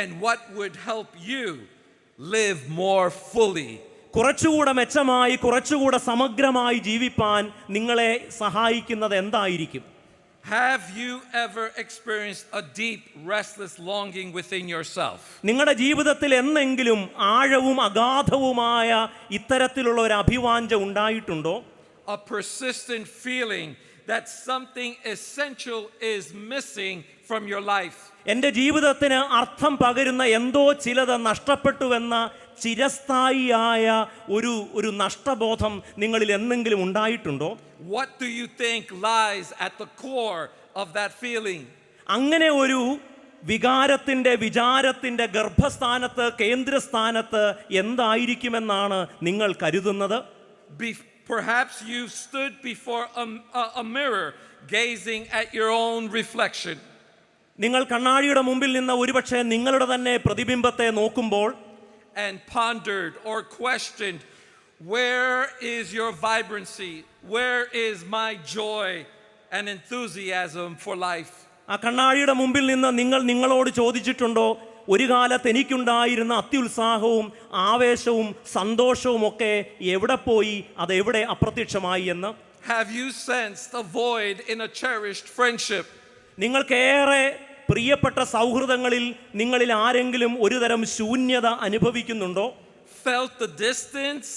And what would help you live more fully? കുറച്ചുകൂടെ മെച്ചമായി, കുറച്ചുകൂടെ സമഗ്രമായി ജീവിപ്പാൻ നിങ്ങളെ സഹായിക്കുന്നത് എന്തായിരിക്കും? Have you ever experienced a deep, restless longing within yourself? നിങ്ങളുടെ ജീവിതത്തിൽ എന്നെങ്കിലും ആഴവും അഗാധവുമായ ഇത്തരത്തിലുള്ള ഒരു അഭിവാഞ്ച ഉണ്ടായിട്ടുണ്ടോ? A persistent feeling that something essential is missing from your life. എൻ്റെ ജീവിതത്തിന് അർത്ഥം പകരുന്ന എന്തോ ചിലത് നഷ്ടപ്പെട്ടുവെന്ന ചിരസ്ഥായിയായ ഒരു നഷ്ടബോധം നിങ്ങളിൽ എന്തെങ്കിലും ഉണ്ടായിട്ടുണ്ടോ? What do you think lies at the core of that feeling? അങ്ങനെ ഒരു വിചാരത്തിൻ്റെ ഗർഭസ്ഥാനത്ത് കേന്ദ്രസ്ഥാനത്ത് എന്തായിരിക്കുമെന്നാണ് നിങ്ങൾ കരുതുന്നത്? Perhaps you've stood before a mirror gazing at your own reflection. നിങ്ങൾ കണ്ണാടിയുടെ മുമ്പിൽ നിന്ന് ഒരുപക്ഷെ നിങ്ങളുടെ തന്നെ പ്രതിബിംബത്തെ നോക്കുമ്പോൾ and pondered or questioned, where is your vibrancy? Where is my joy and enthusiasm for life? ആ കണ്ണാടിയുടെ മുമ്പിൽ നിന്ന് നിങ്ങൾ നിങ്ങളോട് ചോദിച്ചിട്ടുണ്ടോ, ഒരു കാലത്ത് എനിക്കുണ്ടായിരുന്ന അത്യുത്സാഹവും ആവേശവും സന്തോഷവും ഒക്കെ എവിടെ പോയി, അതെവിടെ അപ്രത്യക്ഷമായി എന്ന്? Have you sensed a void in a cherished friendship? നിങ്ങൾക്കേറെ പ്രിയപ്പെട്ട സൗഹൃദങ്ങളിൽ നിങ്ങളിൽ ആരെങ്കിലും ഒരുതരം ശൂന്യത അനുഭവിക്കുന്നുണ്ടോ? Felt the distance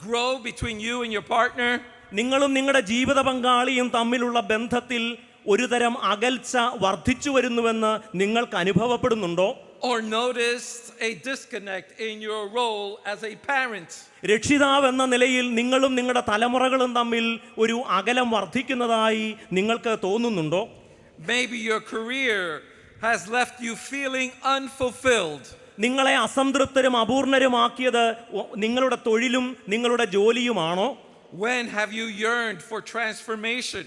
grow between you and your partner? നിങ്ങളും നിങ്ങളുടെ ജീവിത പങ്കാളിയും തമ്മിലുള്ള ബന്ധത്തിൽ ഒരുതരം അകൽച്ച വർദ്ധിച്ചു വരുന്നുവെന്ന് നിങ്ങൾക്ക് അനുഭവപ്പെടുന്നുണ്ടോ? Or noticed a disconnect in your role as a parent? രക്ഷിതാവ് എന്ന നിലയിൽ നിങ്ങളും നിങ്ങളുടെ തലമുറകളും തമ്മിൽ ഒരു അകലം വർദ്ധിക്കുന്നതായി നിങ്ങൾക്ക് തോന്നുന്നുണ്ടോ? Maybe your career has left you feeling unfulfilled. നിങ്ങളെ അസംതൃപ്തരും അപൂർണരുമാക്കിയത് നിങ്ങളുടെ തൊഴിലും നിങ്ങളുടെ ജോലിയുമാണോ? When have you yearned for transformation?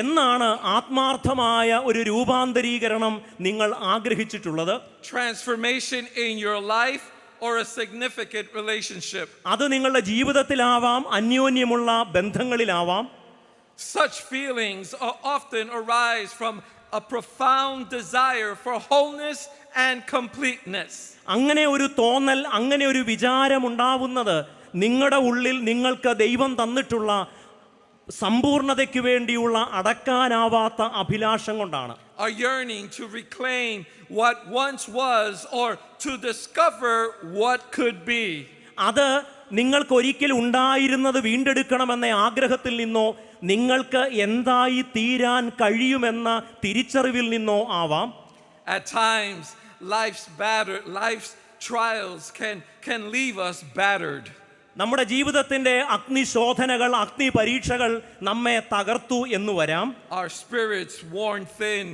എന്നാണ് ആത്മാർത്ഥമായ ഒരു രൂപാന്തരീകരണം നിങ്ങൾ ആഗ്രഹിച്ചിട്ടുള്ളത്? Transformation in your life or a significant relationship? അത് നിങ്ങളുടെ ജീവിതത്തിലാവാം, അന്യോന്യമുള്ള ബന്ധങ്ങളിലാവാം. Such feelings often arise from a profound desire for wholeness and completeness. അങ്ങനെ ഒരു തോന്നൽ, അങ്ങനെ ഒരു വിചാരമുണ്ടാവുന്നത് നിങ്ങളുടെ ഉള്ളിൽ നിങ്ങൾക്ക് ദൈവം തന്നിട്ടുള്ള സമ്പൂർണതയ്ക്ക് വേണ്ടിയുള്ള അടക്കാനാവാത്ത അഭിലാഷം കൊണ്ടാണ്. A yearning to reclaim what once was or to discover what could be. അത് നിങ്ങൾക്ക് ഒരിക്കൽ ഉണ്ടായിരുന്നത് വീണ്ടെടുക്കണമെന്ന ആഗ്രഹത്തിൽ നിന്നോ നിങ്ങൾക്ക് എന്തായി തീരാൻ കഴിയുമെന്ന തിരിച്ചറിവിൽ നിന്നോ ആവാം. At times life's trials can leave us battered. നമ്മുടെ ജീവിതത്തിന്റെ അഗ്നിശോധനകൾ, അഗ്നി പരീക്ഷകൾ നമ്മെ തകർത്തു എന്ന് വരാം. Our spirits worn thin.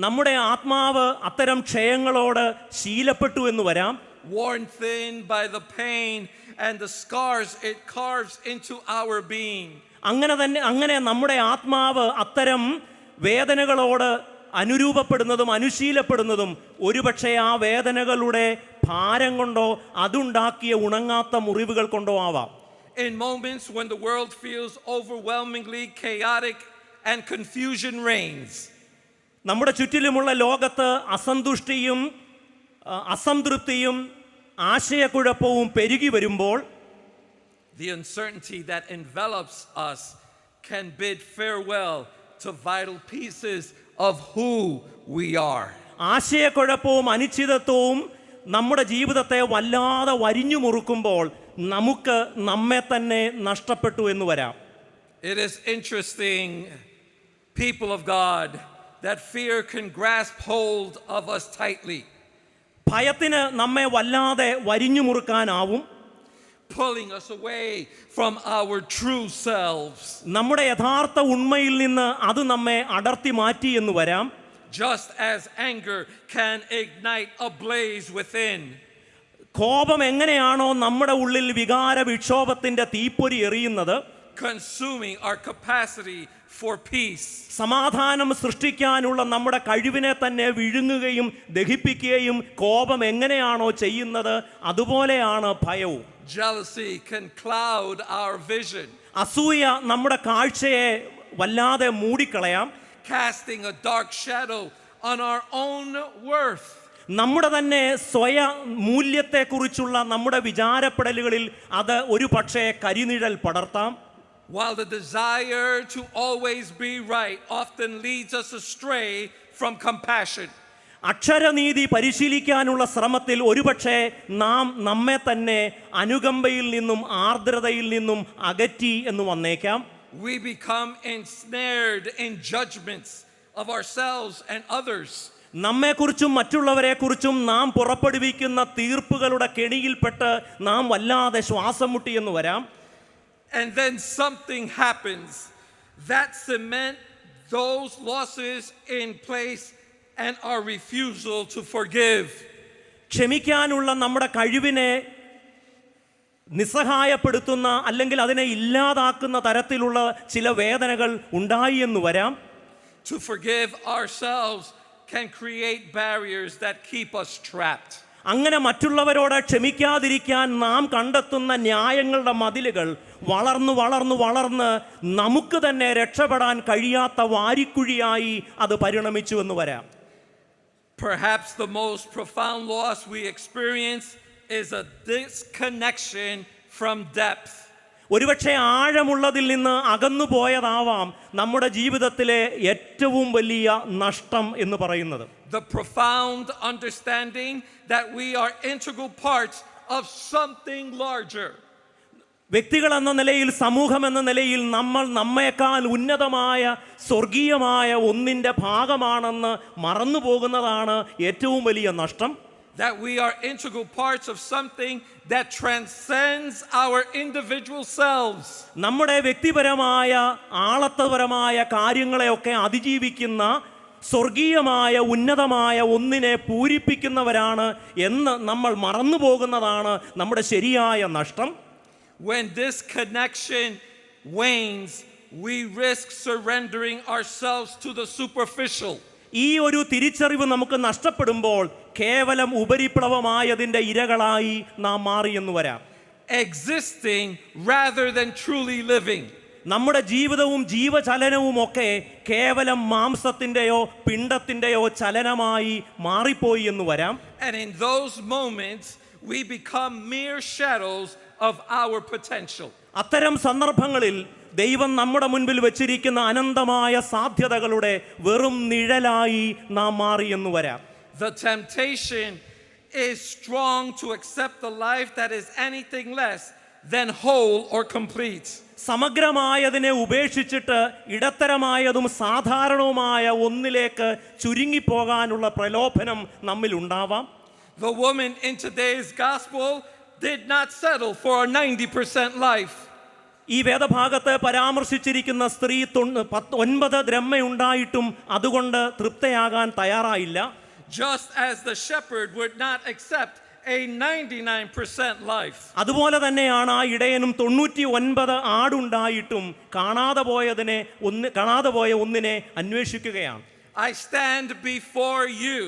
നമ്മുടെ ആത്മാവ് അത്തരം ക്ഷയങ്ങളോട് ശീലപ്പെട്ടു എന്ന് വരാം. Worn thin by the pain and the scars it carves into our being. അങ്ങനെ നമ്മുടെ ആത്മാവ് അത്തരം വേദനകളോട് അനുരൂപപ്പെടുന്നതും അനുശീലപ്പെടുന്നതും ഒരുപക്ഷെ ആ വേദനകളുടെ ഭാരം കൊണ്ടോ അതുണ്ടാക്കിയ ഉണങ്ങാത്ത മുറിവുകൾ കൊണ്ടോ ആവാം. In moments when the world feels overwhelmingly chaotic and confusion reigns. നമ്മുടെ ചുറ്റിലുമുള്ള ലോകത്ത് അസന്തുഷ്ടിയും അസംതൃപ്തിയും ആശയക്കുഴപ്പവും പെരുകി വരുമ്പോൾ the uncertainty that envelops us can bid farewell to vital pieces of who we are. ആശയക്കുഴപ്പവും അനിശ്ചിതത്വവും നമ്മുടെ ജീവിതത്തെ വല്ലാതെ വരിഞ്ഞു മുറുക്കുമ്പോൾ നമുക്ക് നമ്മെ തന്നെ നഷ്ടപ്പെട്ടു എന്ന് വരാം. It is interesting, people of God, that fear can grasp hold of us tightly. ഭയത്തിന് നമ്മെ വല്ലാതെ വരിഞ്ഞു മുറുക്കാനാവും, pulling us away from our true selves. നമ്മുടെ യഥാർത്ഥ ഉണ്മയിൽ നിന്ന് അത് നമ്മെ അടർത്തി മാറ്റി എന്ന് വരാം. Just as anger can ignite a blaze within. കോപം എങ്ങനെയാണോ നമ്മുടെ ഉള്ളിൽ വികാര വിക്ഷോഭത്തിന്റെ തീപ്പൊരി എറിയുന്നത്, consuming our capacity for peace. സമാധാനം സൃഷ്ടിക്കാനുള്ള നമ്മുടെ കഴിവിനെ തന്നെ വിഴുങ്ങുകയും ദഹിപ്പിക്കുകയും കോപം എങ്ങനെയാണോ ചെയ്യുന്നത്, അതുപോലെയാണ് ഭയവും. Jealousy can cloud our vision. അസൂയ നമ്മുടെ കാഴ്ചയെ വല്ലാതെ മൂടിക്കളയാം. Casting a dark shadow on our own worth. നമ്മുടെ തന്നെ സ്വയ മൂല്യത്തെക്കുറിച്ചുള്ള നമ്മുടെ വിചാരപ്പെടലുകളിൽ അത് ഒരു പക്ഷേ കരിനിഴൽ പടർത്താം. While the desire to always be right often leads us astray from compassion. അക്ഷരനീതി പരിശീലിക്കാനുള്ള ശ്രമത്തിൽ ഒരുപക്ഷെ നാം നമ്മെ തന്നെ അനുകമ്പയിൽ നിന്നും ആർദ്രതയിൽ നിന്നും അകറ്റി എന്ന് വന്നേക്കാം. We become ensnared in judgments of ourselves and others. നമ്മെക്കുറിച്ചും മറ്റുള്ളവരെക്കുറിച്ചും നാം പുറപ്പെടുവിക്കുന്ന തീർപ്പുകളുടെ കെണിയിൽപ്പെട്ട് നാം വല്ലാതെ ശ്വാസം മുട്ടിയെന്ന് വരാം. And then something happens that cement those losses in place and our refusal to forgive. ക്ഷമിക്കാനുള്ള നമ്മുടെ കഴിവിനെ നിസ്സഹായപ്പെടുത്തുന്ന അല്ലെങ്കിൽ അതിനെ ഇല്ലാതാക്കുന്ന തരത്തിലുള്ള ചില വേദനകൾ ഉണ്ടായി എന്ന് വരാം. To forgive ourselves can create barriers that keep us trapped. അങ്ങനെ മറ്റുള്ളവരോട് ക്ഷമിക്കാതിരിക്കാൻ നാം കണ്ടെത്തുന്ന ന്യായങ്ങളുടെ മതിലുകൾ വളർന്ന് നമുക്ക് തന്നെ രക്ഷപ്പെടാൻ കഴിയാത്ത വാരിക്കുഴിയായി അത് പരിണമിച്ചു എന്ന് വരാം. Perhaps the most profound loss we experience is a disconnection from depth. ഒരുപക്ഷെ ആഴമുള്ളതിൽ നിന്ന് അകന്നു പോയതാവാം നമ്മുടെ ജീവിതത്തിലെ ഏറ്റവും വലിയ നഷ്ടം എന്ന് പറയുന്നത്. The profound understanding that we are integral parts of something larger. വ്യക്തികൾ എന്ന നിലയിൽ, സമൂഹം എന്ന നിലയിൽ നമ്മൾ നമ്മേക്കാൾ ഉന്നതമായ സ്വർഗീയമായ ഒന്നിൻ്റെ ഭാഗമാണെന്ന് മറന്നു പോകുന്നതാണ് ഏറ്റവും വലിയ നഷ്ടം. That we are integral parts of something that transcends our individual selves. നമ്മുടെ വ്യക്തിപരമായ ആളത്വപരമായ കാര്യങ്ങളെയൊക്കെ അതിജീവിക്കുന്ന സ്വർഗീയമായ ഉന്നതമായ ഒന്നിനെ പൂരിപ്പിക്കുന്നവരാണ് എന്ന് നമ്മൾ മറന്നു പോകുന്നതാണ് നമ്മുടെ ശരിയായ നഷ്ടം. When this connection wanes, we risk surrendering ourselves to the superficial. ഈ ഒരു തിരിച്ചറിവ് നമുക്ക് നഷ്ടപ്പെടുമ്പോൾ കേവലം ഉപരിപ്ലവമായതിൻ്റെ ഇരകളായി നാം മാറിയെന്ന് വരാം. Existing rather than truly living. നമ്മുടെ ജീവിതവും ജീവചലനവും ഒക്കെ കേവലം മാംസത്തിൻ്റെയോ പിണ്ടത്തിൻ്റെയോ ചലനമായി മാറിപ്പോയി എന്ന് വരാം. And in those moments we become mere shadows of our potential. അത്തരം സന്ദർഭങ്ങളിൽ ദൈവം നമ്മുടെ മുൻപിൽ വെച്ചിരിക്കുന്ന അനന്തമായ സാധ്യതകളുടെ വെറും നിഴലായി നാം മാറിയെന്ന് വരാം. The temptation is strong to accept a life that is anything less than whole or complete. സമഗ്രമായതിനെ ഉപേക്ഷിച്ചിട്ട് ഇടത്തരമായതും സാധാരണവുമായ ഒന്നിലേക്ക് ചുരുങ്ങിപ്പോകാനുള്ള പ്രലോഭനം നമ്മിൽ ഉണ്ടാവാം. The woman in today's gospel did not settle for a 90% life. ഈ വേദഭാഗത്ത് പരാമർശിച്ചിരിക്കുന്ന സ്ത്രീ 9 ദ്രഹ്മയുണ്ടായിട്ടും അതുകൊണ്ട് തൃപ്തയാകാൻ തയ്യാറായില്ല. Just as the shepherd would not accept a 99% life. അതുപോലെ തന്നെയാണ് ആ ഇടയനും 99 ആടുണ്ടായിട്ടും കാണാതെ പോയ ഒന്നിനെ അന്വേഷിക്കുകയാണ്. I stand before you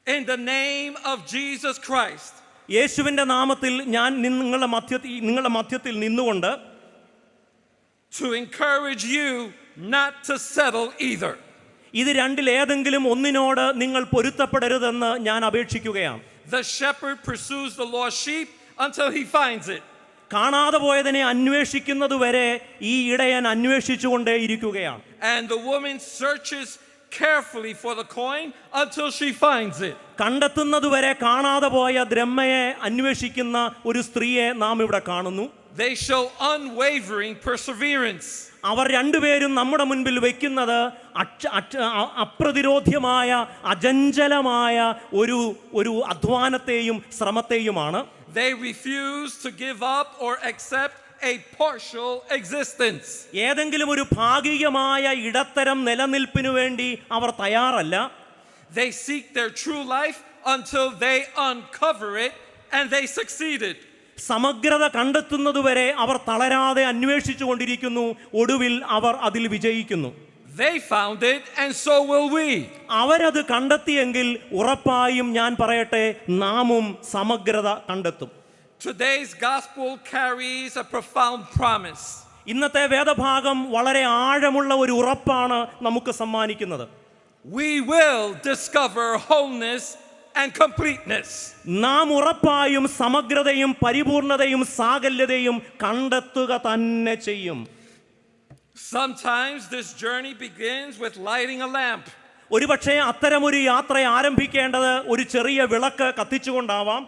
in the name of Jesus Christ. യേശുവിൻ്റെ നാമത്തിൽ ഞാൻ നിങ്ങളുടെ മധ്യത്തിൽ നിന്നുകൊണ്ട് to encourage you not to settle either. ഇത് രണ്ടിലേതെങ്കിലും ഒന്നിനോട് നിങ്ങൾ പൊരുത്തപ്പെടരുതെന്ന് ഞാൻ അപേക്ഷിക്കുകയാണ്. The shepherd pursues the lost sheep until he finds it. കാണാതെ പോയതിനെ അന്വേഷിക്കുന്നതുവരെ ഈ ഇടയൻ അന്വേഷിച്ചുകൊണ്ടേയിരിക്കുകയാണ്. And the woman searches carefully for the coin until she finds it. കണ്ടെത്തുന്നതുവരെ കാണാതെ പോയ ദ്രഹ്മയെ അന്വേഷിക്കുന്ന ഒരു സ്ത്രീയെ നാം ഇവിടെ കാണുന്നു. They show unwavering perseverance. അവർ രണ്ടുപേരും നമ്മുടെ മുൻപിൽ വയ്ക്കുന്നത് അപ്രതിരോധ്യമായ അചഞ്ചലമായ ഒരു അധ്വാനത്തെയും ശ്രമത്തെയുമാണ്. They refuse to give up or accept a partial existence. ഏതെങ്കിലും ഒരു ഭാഗികമായ ഇടത്തരം നിലനിൽപ്പിനു വേണ്ടി അവർ തയ്യാറല്ല. They seek their true life until they uncover it and they succeeded. സമഗ്രത കണ്ടെത്തുന്നതുവരെ അവർ തളരാതെ അന്വേഷിച്ചു കൊണ്ടിരിക്കുന്നു. ഒടുവിൽ അവർ അതിൽ വിജയിക്കുന്നു. They found it and so will we. അവരത് കണ്ടെത്തിയെങ്കിൽ ഉറപ്പായും ഞാൻ പറയട്ടെ, നാമും സമഗ്രത കണ്ടെത്തും. Today's gospel carries a profound promise. ഇന്നത്തെ വേദഭാഗം വളരെ ആഴമുള്ള ഒരു ഉറപ്പാണ് നമുക്ക് സമ്മാനിക്കുന്നത്. We will discover wholeness and completeness. നാം ഉറപ്പായും സമഗ്രതയും പരിപൂർണതയും സാകല്യതയും കണ്ടെത്തുക തന്നെ ചെയ്യും. Sometimes this journey begins with lighting a lamp. ഒരുപക്ഷെ അത്തരമൊരു യാത്ര ആരംഭിക്കേണ്ടത് ഒരു ചെറിയ വിളക്ക് കത്തിച്ചുകൊണ്ടാവാം.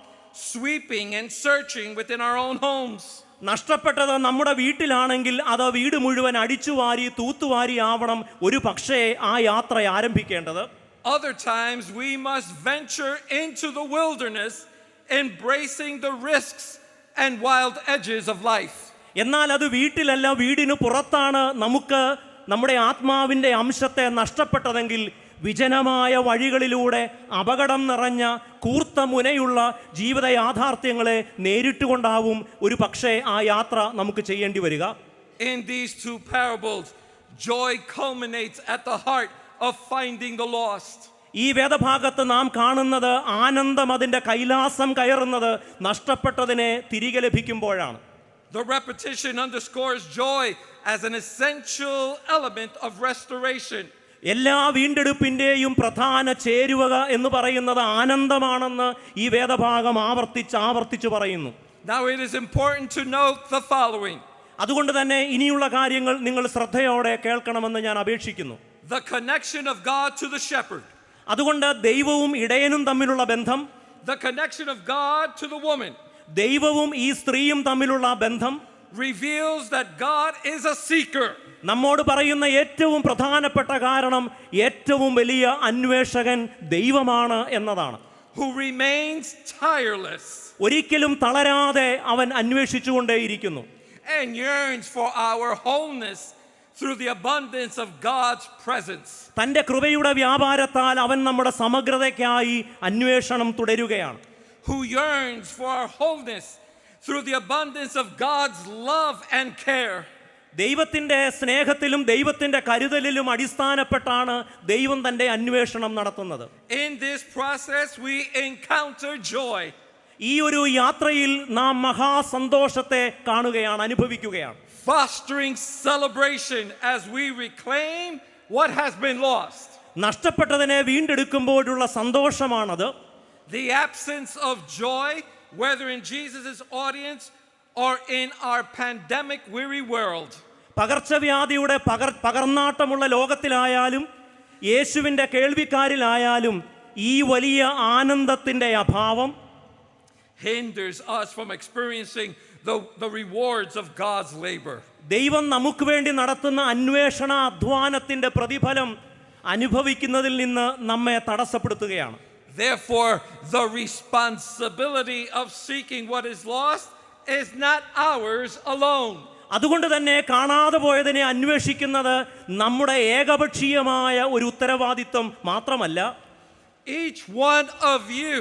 Sweeping and searching within our own homes. നഷ്ടപ്പെട്ടത് നമ്മുടെ വീട്ടിലാണെങ്കിൽ അത് വീട് മുഴുവൻ അടിച്ചുവാരി തൂത്തുവാരി ആവണം ഒരു പക്ഷേ ആ യാത്ര ആരംഭിക്കേണ്ടത്. Other times we must venture into the wilderness, embracing the risks and wild edges of life. എന്നാൽ അത് വീട്ടിലല്ല, വീടിന് പുറത്താണ് നമുക്ക് നമ്മുടെ ആത്മാവിൻ്റെ അംശത്തെ നഷ്ടപ്പെട്ടതെങ്കിൽ വിജനമായ വഴികളിലൂടെ അപകടം നിറഞ്ഞ കൂർത്ത മുനയുള്ള ജീവിത യാഥാർത്ഥ്യങ്ങളെ നേരിട്ടുകൊണ്ടാവും ഒരു പക്ഷേ ആ യാത്ര നമുക്ക് ചെയ്യേണ്ടി വരിക. In these two parables, joy culminates at the heart of finding the lost. ഈ വേദഭാഗത്ത് നാം കാണുന്നത് ആനന്ദം അതിൻ്റെ കൈലാസം കയറുന്നത് നഷ്ടപ്പെട്ടതിനെ തിരികെ ലഭിക്കുമ്പോഴാണ്. The repetition underscores joy as an essential element of restoration. എല്ലാ വീണ്ടെടുപ്പിൻ്റെയും പ്രധാന ചേരുവക എന്ന് പറയുന്നത് ആനന്ദമാണെന്ന് ഈ വേദഭാഗം ആവർത്തിച്ച് പറയുന്നു. Now it is important to note the following. അതുകൊണ്ട് തന്നെ ഇനിയുള്ള കാര്യങ്ങൾ നിങ്ങൾ ശ്രദ്ധയോടെ കേൾക്കണമെന്ന് ഞാൻ അപേക്ഷിക്കുന്നു. The connection of God to the shepherd. അതുകൊണ്ട് ദൈവവും ഇടയനും തമ്മിലുള്ള ബന്ധം, The connection of God to the woman ദൈവവും ഈ സ്ത്രീയും തമ്മിലുള്ള ബന്ധം reveals that God is a seeker. നമ്മോട് പറയുന്ന ഏറ്റവും പ്രധാനപ്പെട്ട കാരണം ഏറ്റവും വലിയ അന്വേഷകൻ ദൈവമാണ് എന്നതാണ്. Who remains tireless ഒരിക്കലും തളരാതെ അവൻ അന്വേഷിച്ചുകൊണ്ടേയിരിക്കുന്നു. and yearns for our wholeness through the abundance of God's presence. തൻ്റെ കൃപയുടെ വ്യാപാരത്താൽ അവൻ നമ്മുടെ സമഗ്രതയ്ക്കായി അന്വേഷണം തുടരുകയാണ്. Who yearns for our wholeness through the abundance of God's love and care. ദൈവത്തിൻ്റെ സ്നേഹത്തിലും ദൈവത്തിൻ്റെ കരുതലിലും അടിസ്ഥാനപ്പെട്ടാണ് ദൈവം തൻ്റെ അന്വേഷണം നടത്തുന്നത്. In this process we encounter joy. ഈ ഒരു യാത്രയിൽ നാം മഹാസന്തോഷത്തെ കാണുകയാണ്, അനുഭവിക്കുകയാണ്. Fostering celebration as we reclaim what has been lost. നഷ്ടപ്പെട്ടതിനെ വീണ്ടെടുക്കുമ്പോഴുള്ള സന്തോഷമാണത്. The absence of joy, whether in Jesus' audience or in our pandemic weary world. പകർച്ചവ്യാധിയുടെ പകർന്നാട്ടമുള്ള ലോകത്തിലായാലും യേശുവിൻ്റെ കേൾവിക്കാരിലായാലും ഈ വലിയ ആനന്ദത്തിൻ്റെ അഭാവം hinders us from experiencing the rewards of God's labor. ദൈവം നമുക്ക് വേണ്ടി നടത്തുന്ന അന്വേഷണ അധ്വാനത്തിൻ്റെ പ്രതിഫലം അനുഭവിക്കുന്നതിൽ നിന്ന് നമ്മെ തടസ്സപ്പെടുത്തുകയാണ്. Therefore, the responsibility of seeking what is lost is not ours alone. അതുകൊണ്ട് തന്നെ കാണാതെ പോയതിനെ അന്വേഷിക്കുന്നത് നമ്മുടെ ഏകപക്ഷീയമായ ഒരു ഉത്തരവാദിത്വം മാത്രമല്ല. Each one of you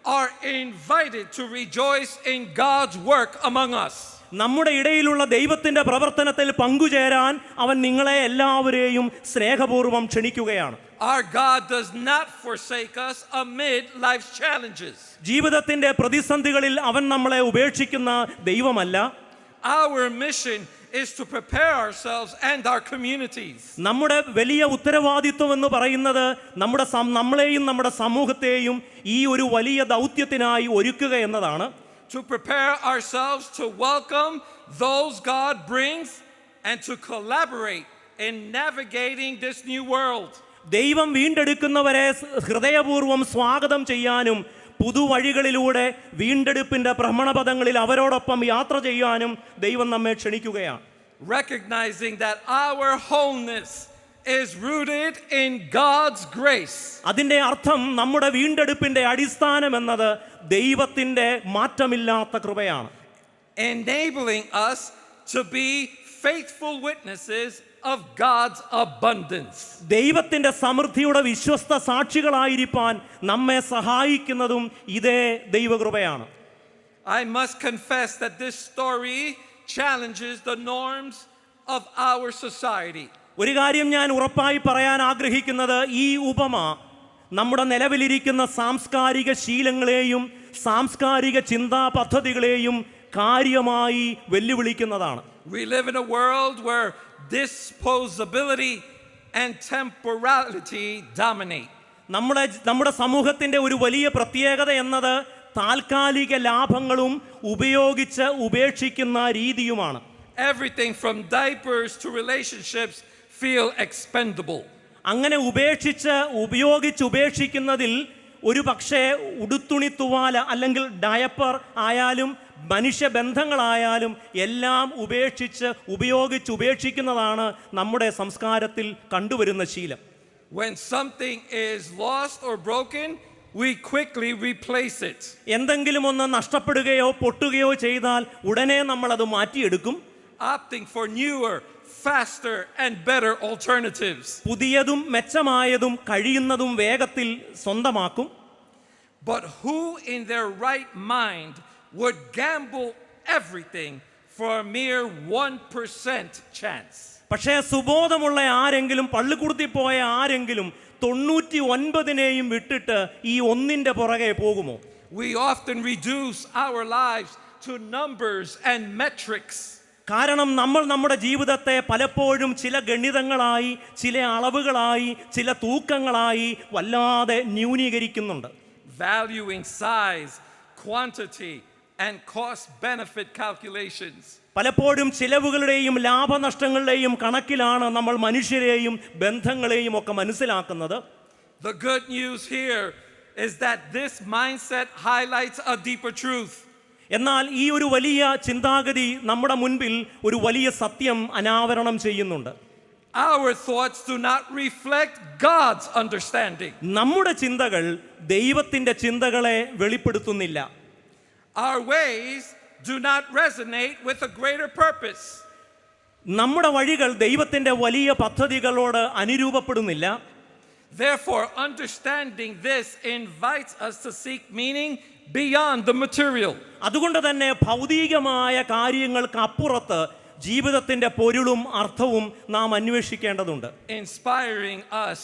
are invited to rejoice in God's work among us. നമ്മുടെ ഇടയിലുള്ള ദൈവത്തിൻ്റെ പ്രവർത്തനത്തിൽ പങ്കുചേരാൻ അവൻ നിങ്ങളെ എല്ലാവരെയും സ്നേഹപൂർവ്വം ക്ഷണിക്കുകയാണ്. Our God does not forsake us amid life's challenges. ജീവിതത്തിൻ്റെ പ്രതിസന്ധികളിൽ അവൻ നമ്മളെ ഉപേക്ഷിക്കുന്ന ദൈവമല്ല. Our mission is to prepare ourselves and our communities. നമ്മുടെ വലിയ ഉത്തരവാദിത്വം എന്ന് പറയുന്നത് നമ്മളെയും നമ്മുടെ സമൂഹത്തെയും ഈ ഒരു വലിയ ദൗത്യത്തിനായി ഒരുക്കുക എന്നതാണ്. To prepare ourselves to welcome those God brings and to collaborate in navigating this new world. ദൈവം വീണ്ടെടുക്കുന്നവരെ ഹൃദയപൂർവ്വം സ്വാഗതം ചെയ്യാനും പുതുവഴികളിലൂടെ വീണ്ടെടുപ്പിൻ്റെ ഭ്രമണപഥങ്ങളിൽ അവരോടൊപ്പം യാത്ര ചെയ്യാനും ദൈവം നമ്മെ ക്ഷണിക്കുകയാണ്. Recognizing that our wholeness is rooted in God's grace. അതിൻ്റെ അർത്ഥം നമ്മുടെ വീണ്ടെടുപ്പിൻ്റെ അടിസ്ഥാനം എന്നത് ദൈവത്തിൻ്റെ മാറ്റമില്ലാത്ത കൃപയാണ്. Enabling us to be faithful witnesses of God's abundance. ദൈവത്തിൻ്റെ സമൃദ്ധിയുടെ വിശ്വസ്ത സാക്ഷികളായിരിക്കാൻ നമ്മെ സഹായിക്കുന്നതും ഇതേ ദൈവകൃപയാണ്. I must confess that this story challenges the norms of our society. ഒരു കാര്യം ഞാൻ ഉറപ്പായി പറയാൻ ആഗ്രഹിക്കുന്നത് ഈ ഉപമ നമ്മുടെ നിലവിലിരിക്കുന്ന സാംസ്കാരിക ശീലങ്ങളെയും സാംസ്കാരിക ചിന്താ പദ്ധതികളെയും കാര്യമായി വെല്ലുവിളിക്കുന്നതാണ്. We live in a world where disposability and temporality dominate. നമ്മുടെ സമൂഹത്തിൻ്റെ ഒരു വലിയ പ്രത്യേകത എന്നത് താൽക്കാലിക ലാഭങ്ങളും ഉപയോഗിച്ച് ഉപേക്ഷിക്കുന്ന രീതിയുമാണ്. Everything from diapers to relationships feel expendable. അങ്ങനെ ഉപയോഗിക്കുന്നതിൽ ഒരു പക്ഷേ ഉടുത്തുണിത്തുവാല അല്ലെങ്കിൽ ഡയപ്പർ ആയാലും മനുഷ്യബന്ധങ്ങളായാലും എല്ലാം ഉപേക്ഷിക്കുന്നതാണ് നമ്മുടെ സംസ്കാരത്തിൽ കണ്ടുവരുന്ന ശീലം. When something is lost or broken, we quickly replace it. എന്തെങ്കിലും ഒന്ന് നഷ്ടപ്പെടുകയോ പൊട്ടുകയോ ചെയ്താൽ ഉടനെ നമ്മൾ അത് മാറ്റിയെടുക്കും. Opting for newer, faster, and better alternatives. പുതിയതും മെച്ചമായതും കഴിയുന്നതും വേഗത്തിൽ സ്വന്തമാക്കും. But who in their right mind would gamble everything for a mere 1% chance? പക്ഷേ സുബോധമുള്ള ആരെങ്കിലും, പള്ളിക്കൂടത്തിൽ പോയ ആരെങ്കിലും 99 വിട്ടിട്ട് ഈ ഒന്നിന്റെ പുറകെ പോകുമോ? We often reduce our lives to numbers and metrics. കാരണം നമ്മൾ നമ്മുടെ ജീവിതത്തെ പലപ്പോഴും ചില ഗണിതങ്ങളായി, ചില അളവുകളായി, ചില തൂക്കങ്ങളായി വല്ലാതെ ന്യൂനീകരിക്കുന്നുണ്ട്. Valuing size, quantity, and cost-benefit calculations. പലപ്പോഴും ചിലവുകളുടെയും ലാഭനഷ്ടങ്ങളുടെയും കണക്കിലാണ് നമ്മൾ മനുഷ്യരെയും ബന്ധങ്ങളെയും ഒക്കെ മനസ്സിലാക്കുന്നത്. The good news here is that this mindset highlights a deeper truth. എന്നാൽ ഈ ഒരു വലിയ ചിന്താഗതി നമ്മുടെ മുൻപിൽ ഒരു വലിയ സത്യം അനാവരണം ചെയ്യുന്നുണ്ട്. Our thoughts do not reflect God's understanding. നമ്മുടെ ചിന്തകൾ ദൈവത്തിന്റെ ചിന്തകളെ വെളിപ്പെടുത്തുന്നില്ല. Our ways do not resonate with a greater purpose. നമ്മുടെ വഴികൾ ദൈവത്തിന്റെ വലിയ പദ്ധതികളോട് അനുരൂപപ്പെടുന്നില്ല. Therefore, understanding this invites us to seek meaning beyond the material. അതുകൊണ്ട് തന്നെ ഭൗതികമായ കാര്യങ്ങൾക്ക് അപ്പുറത്ത് ജീവിതത്തിന്റെ പൊരുളും അർത്ഥവും നാം അന്വേഷിക്കേണ്ടതുണ്ട്. Inspiring us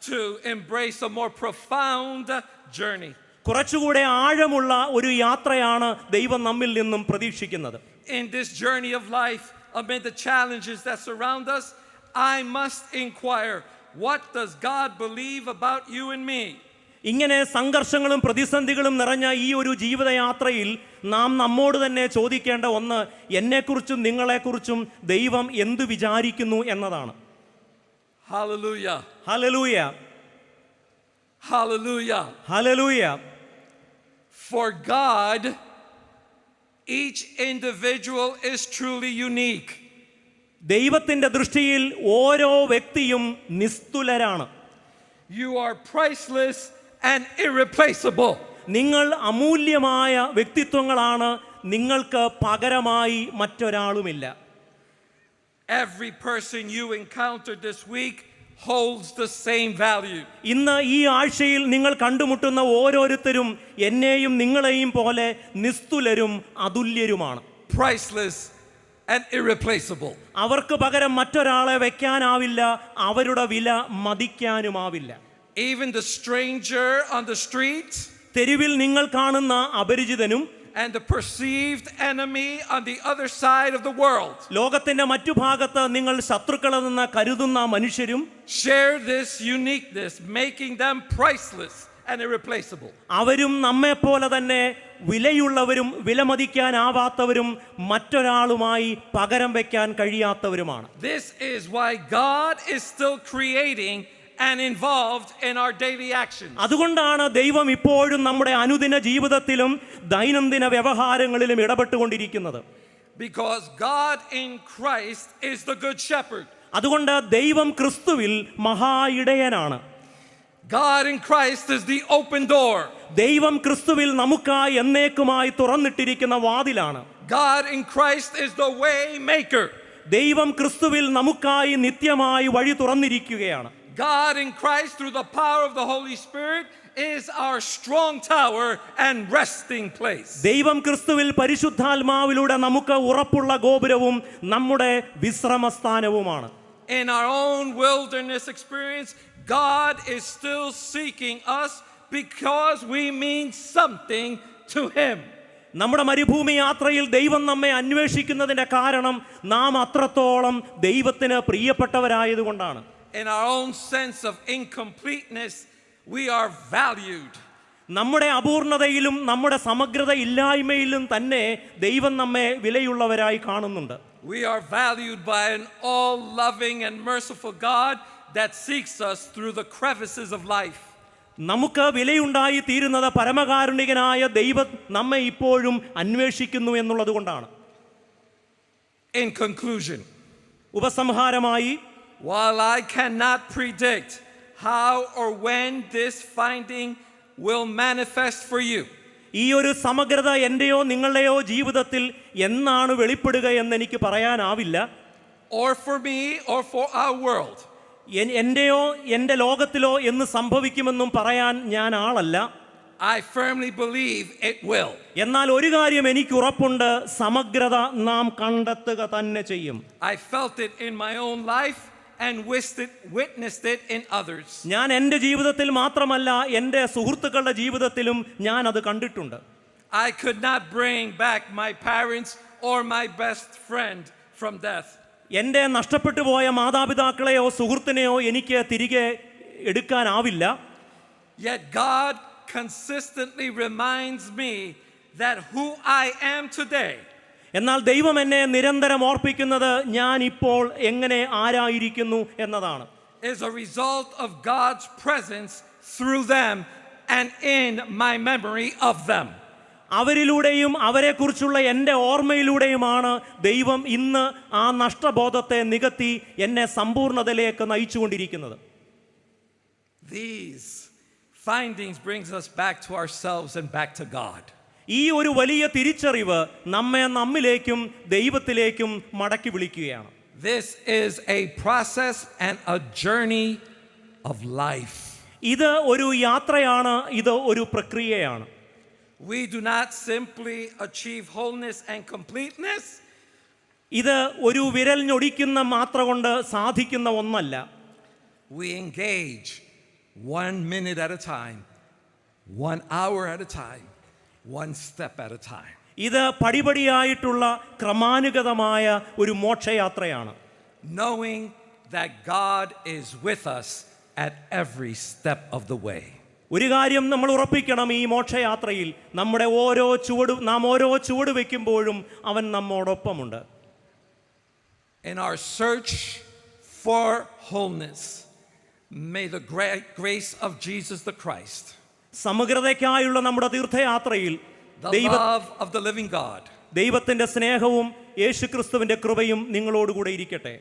to embrace a more profound journey. കുറച്ചുകൂടെ ആഴമുള്ള ഒരു യാത്രയാണ് ദൈവം നമ്മിൽ നിന്നും പ്രതീക്ഷിക്കുന്നത്. In this journey of life, amid the challenges that surround us, I must inquire, what does God believe about you and me? ഇങ്ങനെ സംഘർഷങ്ങളും പ്രതിസന്ധികളും നിറഞ്ഞ ഈ ഒരു ജീവിതയാത്രയിൽ നാം നമ്മോട് തന്നെ ചോദിക്കേണ്ട ഒന്ന്, എന്നെക്കുറിച്ചും നിങ്ങളെക്കുറിച്ചും ദൈവം എന്തു വിചാരിക്കുന്നു എന്നതാണ്. Hallelujah. Hallelujah, Hallelujah. Hallelujah. For God, each individual is truly unique. ദൈവത്തിന്റെ ദൃഷ്ടിയിൽ ഓരോ വ്യക്തിയും നിസ്തുലരാണ്. You are priceless and irreplaceable. നിങ്ങൾ അമൂല്യമായ വ്യക്തിത്വങ്ങളാണ്. നിങ്ങൾക്ക് പകരമായി മറ്റൊരാളുമില്ല. Every person you encountered this week holds the same value. ഇന്ന് ഈ ആഴ്ചയിൽ നിങ്ങൾ കണ്ടുമുട്ടുന്ന ഓരോരുത്തരും എന്നെയും നിങ്ങളെയും പോലെ നിസ്തുലരും അതുല്യരുമാണ്. Priceless and irreplaceable. അവർക്ക് പകരം മറ്റൊരാളെ വെക്കാനാവില്ല. അവരുടെ വില മതിക്കാനുമാവില്ല. Even the stranger on the street തെരുവിൽ നിങ്ങൾ കാണുന്ന അപരിചിതനും and the perceived enemy on the other side of the world ലോകത്തിന്റെ മറ്റു ഭാഗത്ത് നിങ്ങൾ ശത്രുക്കളെന്ന് കരുതുന്ന മനുഷ്യരും share this uniqueness, making them priceless and irreplaceable. അവരും നമ്മെപ്പോലെ തന്നെ വിലയുള്ളവരും വിലമതിക്കാനാവാത്തവരും മറ്റൊരാളുമായി പകരം വെക്കാൻ കഴിയാത്തവരുമാണ്. This is why God is still creating and involved in our daily actions. അതുകൊണ്ടാണ് ദൈവം ഇപ്പോഴും നമ്മുടെ അനുദിന ജീവിതത്തിലും ദൈനംദിന വ്യവഹാരങ്ങളിലും ഇടപെട്ടുകൊണ്ടിരിക്കുന്നത്. Because God in Christ is the good shepherd. അതുകൊണ്ട് ദൈവം ക്രിസ്തുവിൽ മഹായിടയനാണ്. God in Christ is the open door. ദൈവം ക്രിസ്തുവിൽ നമുക്കായി എന്നേക്കുമായി തുറന്നിട്ടിരിക്കുന്ന വാതിലാണ്. God in Christ is the way maker. ദൈവം ക്രിസ്തുവിൽ നമുക്കായി നിത്യമായി വഴി തുറന്നിരിക്കുകയാണ്. God in Christ, through the power of the Holy Spirit, is our strong tower and resting place. ദൈവം ക്രിസ്തുവിൽ പരിശുദ്ധാത്മാവിലൂടെ നമുക്ക് ഉറപ്പുള്ള ഗോപുരവും നമ്മുടെ വിശ്രമസ്ഥാനവുമാണ്. In our own wilderness experience, God is still seeking us because we mean something to Him. നമ്മുടെ മരുഭൂമി യാത്രയിൽ ദൈവം നമ്മെ അന്വേഷിക്കുന്നതിന്റെ കാരണം നാം അത്രത്തോളം ദൈവത്തിന് പ്രിയപ്പെട്ടവരായതുകൊണ്ടാണ്. In our own sense of incompleteness, we are valued. നമ്മുടെ അപൂർണതയിലും നമ്മുടെ സമഗ്രത ഇല്ലായ്മയിലും തന്നെ ദൈവം നമ്മെ വിലയുള്ളവരായി കാണുന്നുണ്ട്. We are valued by an all-loving and merciful God that seeks us through the crevices of life. നമുക്ക് വിലയുണ്ടായി തീരുന്നത് പരമകാരുണികനായ ദൈവം നമ്മെ ഇപ്പോഴും അന്വേഷിക്കുന്നു എന്നുള്ളത് കൊണ്ടാണ്. In conclusion, ഉപസംഹാരമായി, while I cannot predict how or when this finding will manifest for you, ഈ ഒരു സമഗ്രത എൻ്റെയോ നിങ്ങളുടെയോ ജീവിതത്തിൽ എന്നാണ് വെളിപ്പെടുക എന്ന് എനിക്ക് പറയാനാവില്ല. or for me or for our world. എൻ്റെയോ എൻ്റെ ലോകത്തിലോ എന്ന് സംഭവിക്കുമെന്നും പറയാൻ ഞാൻ ആളല്ല. I firmly believe it will. എന്നാൽ ഒരു കാര്യം എനിക്ക് ഉറപ്പുണ്ട്, സമഗ്രത നാം കണ്ടെത്തുക തന്നെ ചെയ്യും. I felt it in my own life and witnessed it in others. ഞാൻ എൻ്റെ ജീവിതത്തിൽ മാത്രമല്ല, എൻ്റെ സുഹൃത്തുക്കളുടെ ജീവിതത്തിലും ഞാൻ അത് കണ്ടിട്ടുണ്ട്. I could not bring back my parents or my best friend from death. എൻ്റെ നഷ്ടപ്പെട്ടു പോയ മാതാപിതാക്കളെയോ സുഹൃത്തിനെയോ എനിക്ക് തിരികെ എടുക്കാനാവില്ല. Yet God consistently reminds me that who I am today എന്നാൽ ദൈവം എന്നെ നിരന്തരം ഓർപ്പിക്കുന്നത് ഞാൻ ഇപ്പോൾ എങ്ങനെ ആരായിരിക്കുന്നു എന്നതാണ്. is a result of God's presence through them and in my memory of them. അവരിലൂടെയും അവരെക്കുറിച്ചുള്ള എൻ്റെ ഓർമ്മയിലൂടെയുമാണ് ദൈവം ഇന്ന് ആ നഷ്ടബോധത്തെ നികത്തി എന്നെ സമ്പൂർണ്ണതയിലേക്ക് നയിച്ചുകൊണ്ടിരിക്കുന്നത്. These findings brings us back to ourselves and back to God. ഈ ഒരു വലിയ തിരിച്ചറിവ് നമ്മെ നമ്മിലേക്കും ദൈവത്തിലേക്കും മടക്കി വിളിക്കുകയാണ്. This is a process and a journey of life. ഇത് ഒരു യാത്രയാണ്, ഇത് ഒരു പ്രക്രിയയാണ്. We do not simply achieve wholeness and completeness. ഇത് ഒരു വിരൽ ഞൊടിക്കുന്ന മാത്ര കൊണ്ട് സാധിക്കുന്ന ഒന്നല്ല. We engage 1 minute at a time, 1 hour at a time, 1 step at a time. ഇത് പടിപടിയായിട്ടുള്ള ക്രമാനുഗതമായ ഒരു മോക്ഷയാത്രയാണ്. Knowing that God is with us at every step of the way. ഒരു കാര്യം നമ്മൾ ഉറപ്പിക്കണം, ഈ മോക്ഷയാത്രയിൽ നാം ഓരോ ചുവട് വയ്ക്കുമ്പോഴും അവൻ നമ്മോടൊപ്പമുണ്ട്. In our search for wholeness, may the grace of Jesus the Christ, സമഗ്രതയ്ക്കായുള്ള നമ്മുടെ തീർത്ഥയാത്രയിൽ the love of the living God, ദൈവത്തിന്റെ സ്നേഹവും യേശുക്രിസ്തുവിന്റെ കൃപയും നിങ്ങളോടുകൂടെ ഇരിക്കട്ടെ.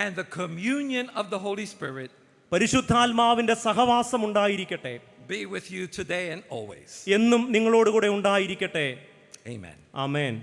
and the communion of the Holy Spirit പരിശുദ്ധാത്മാവിന്റെ സഹവാസം ഉണ്ടായിരിക്കട്ടെ. be with you today and always. എന്നും നിങ്ങളോടുകൂടെ ഉണ്ടായിരിക്കട്ടെ. Amen. ആമേൻ.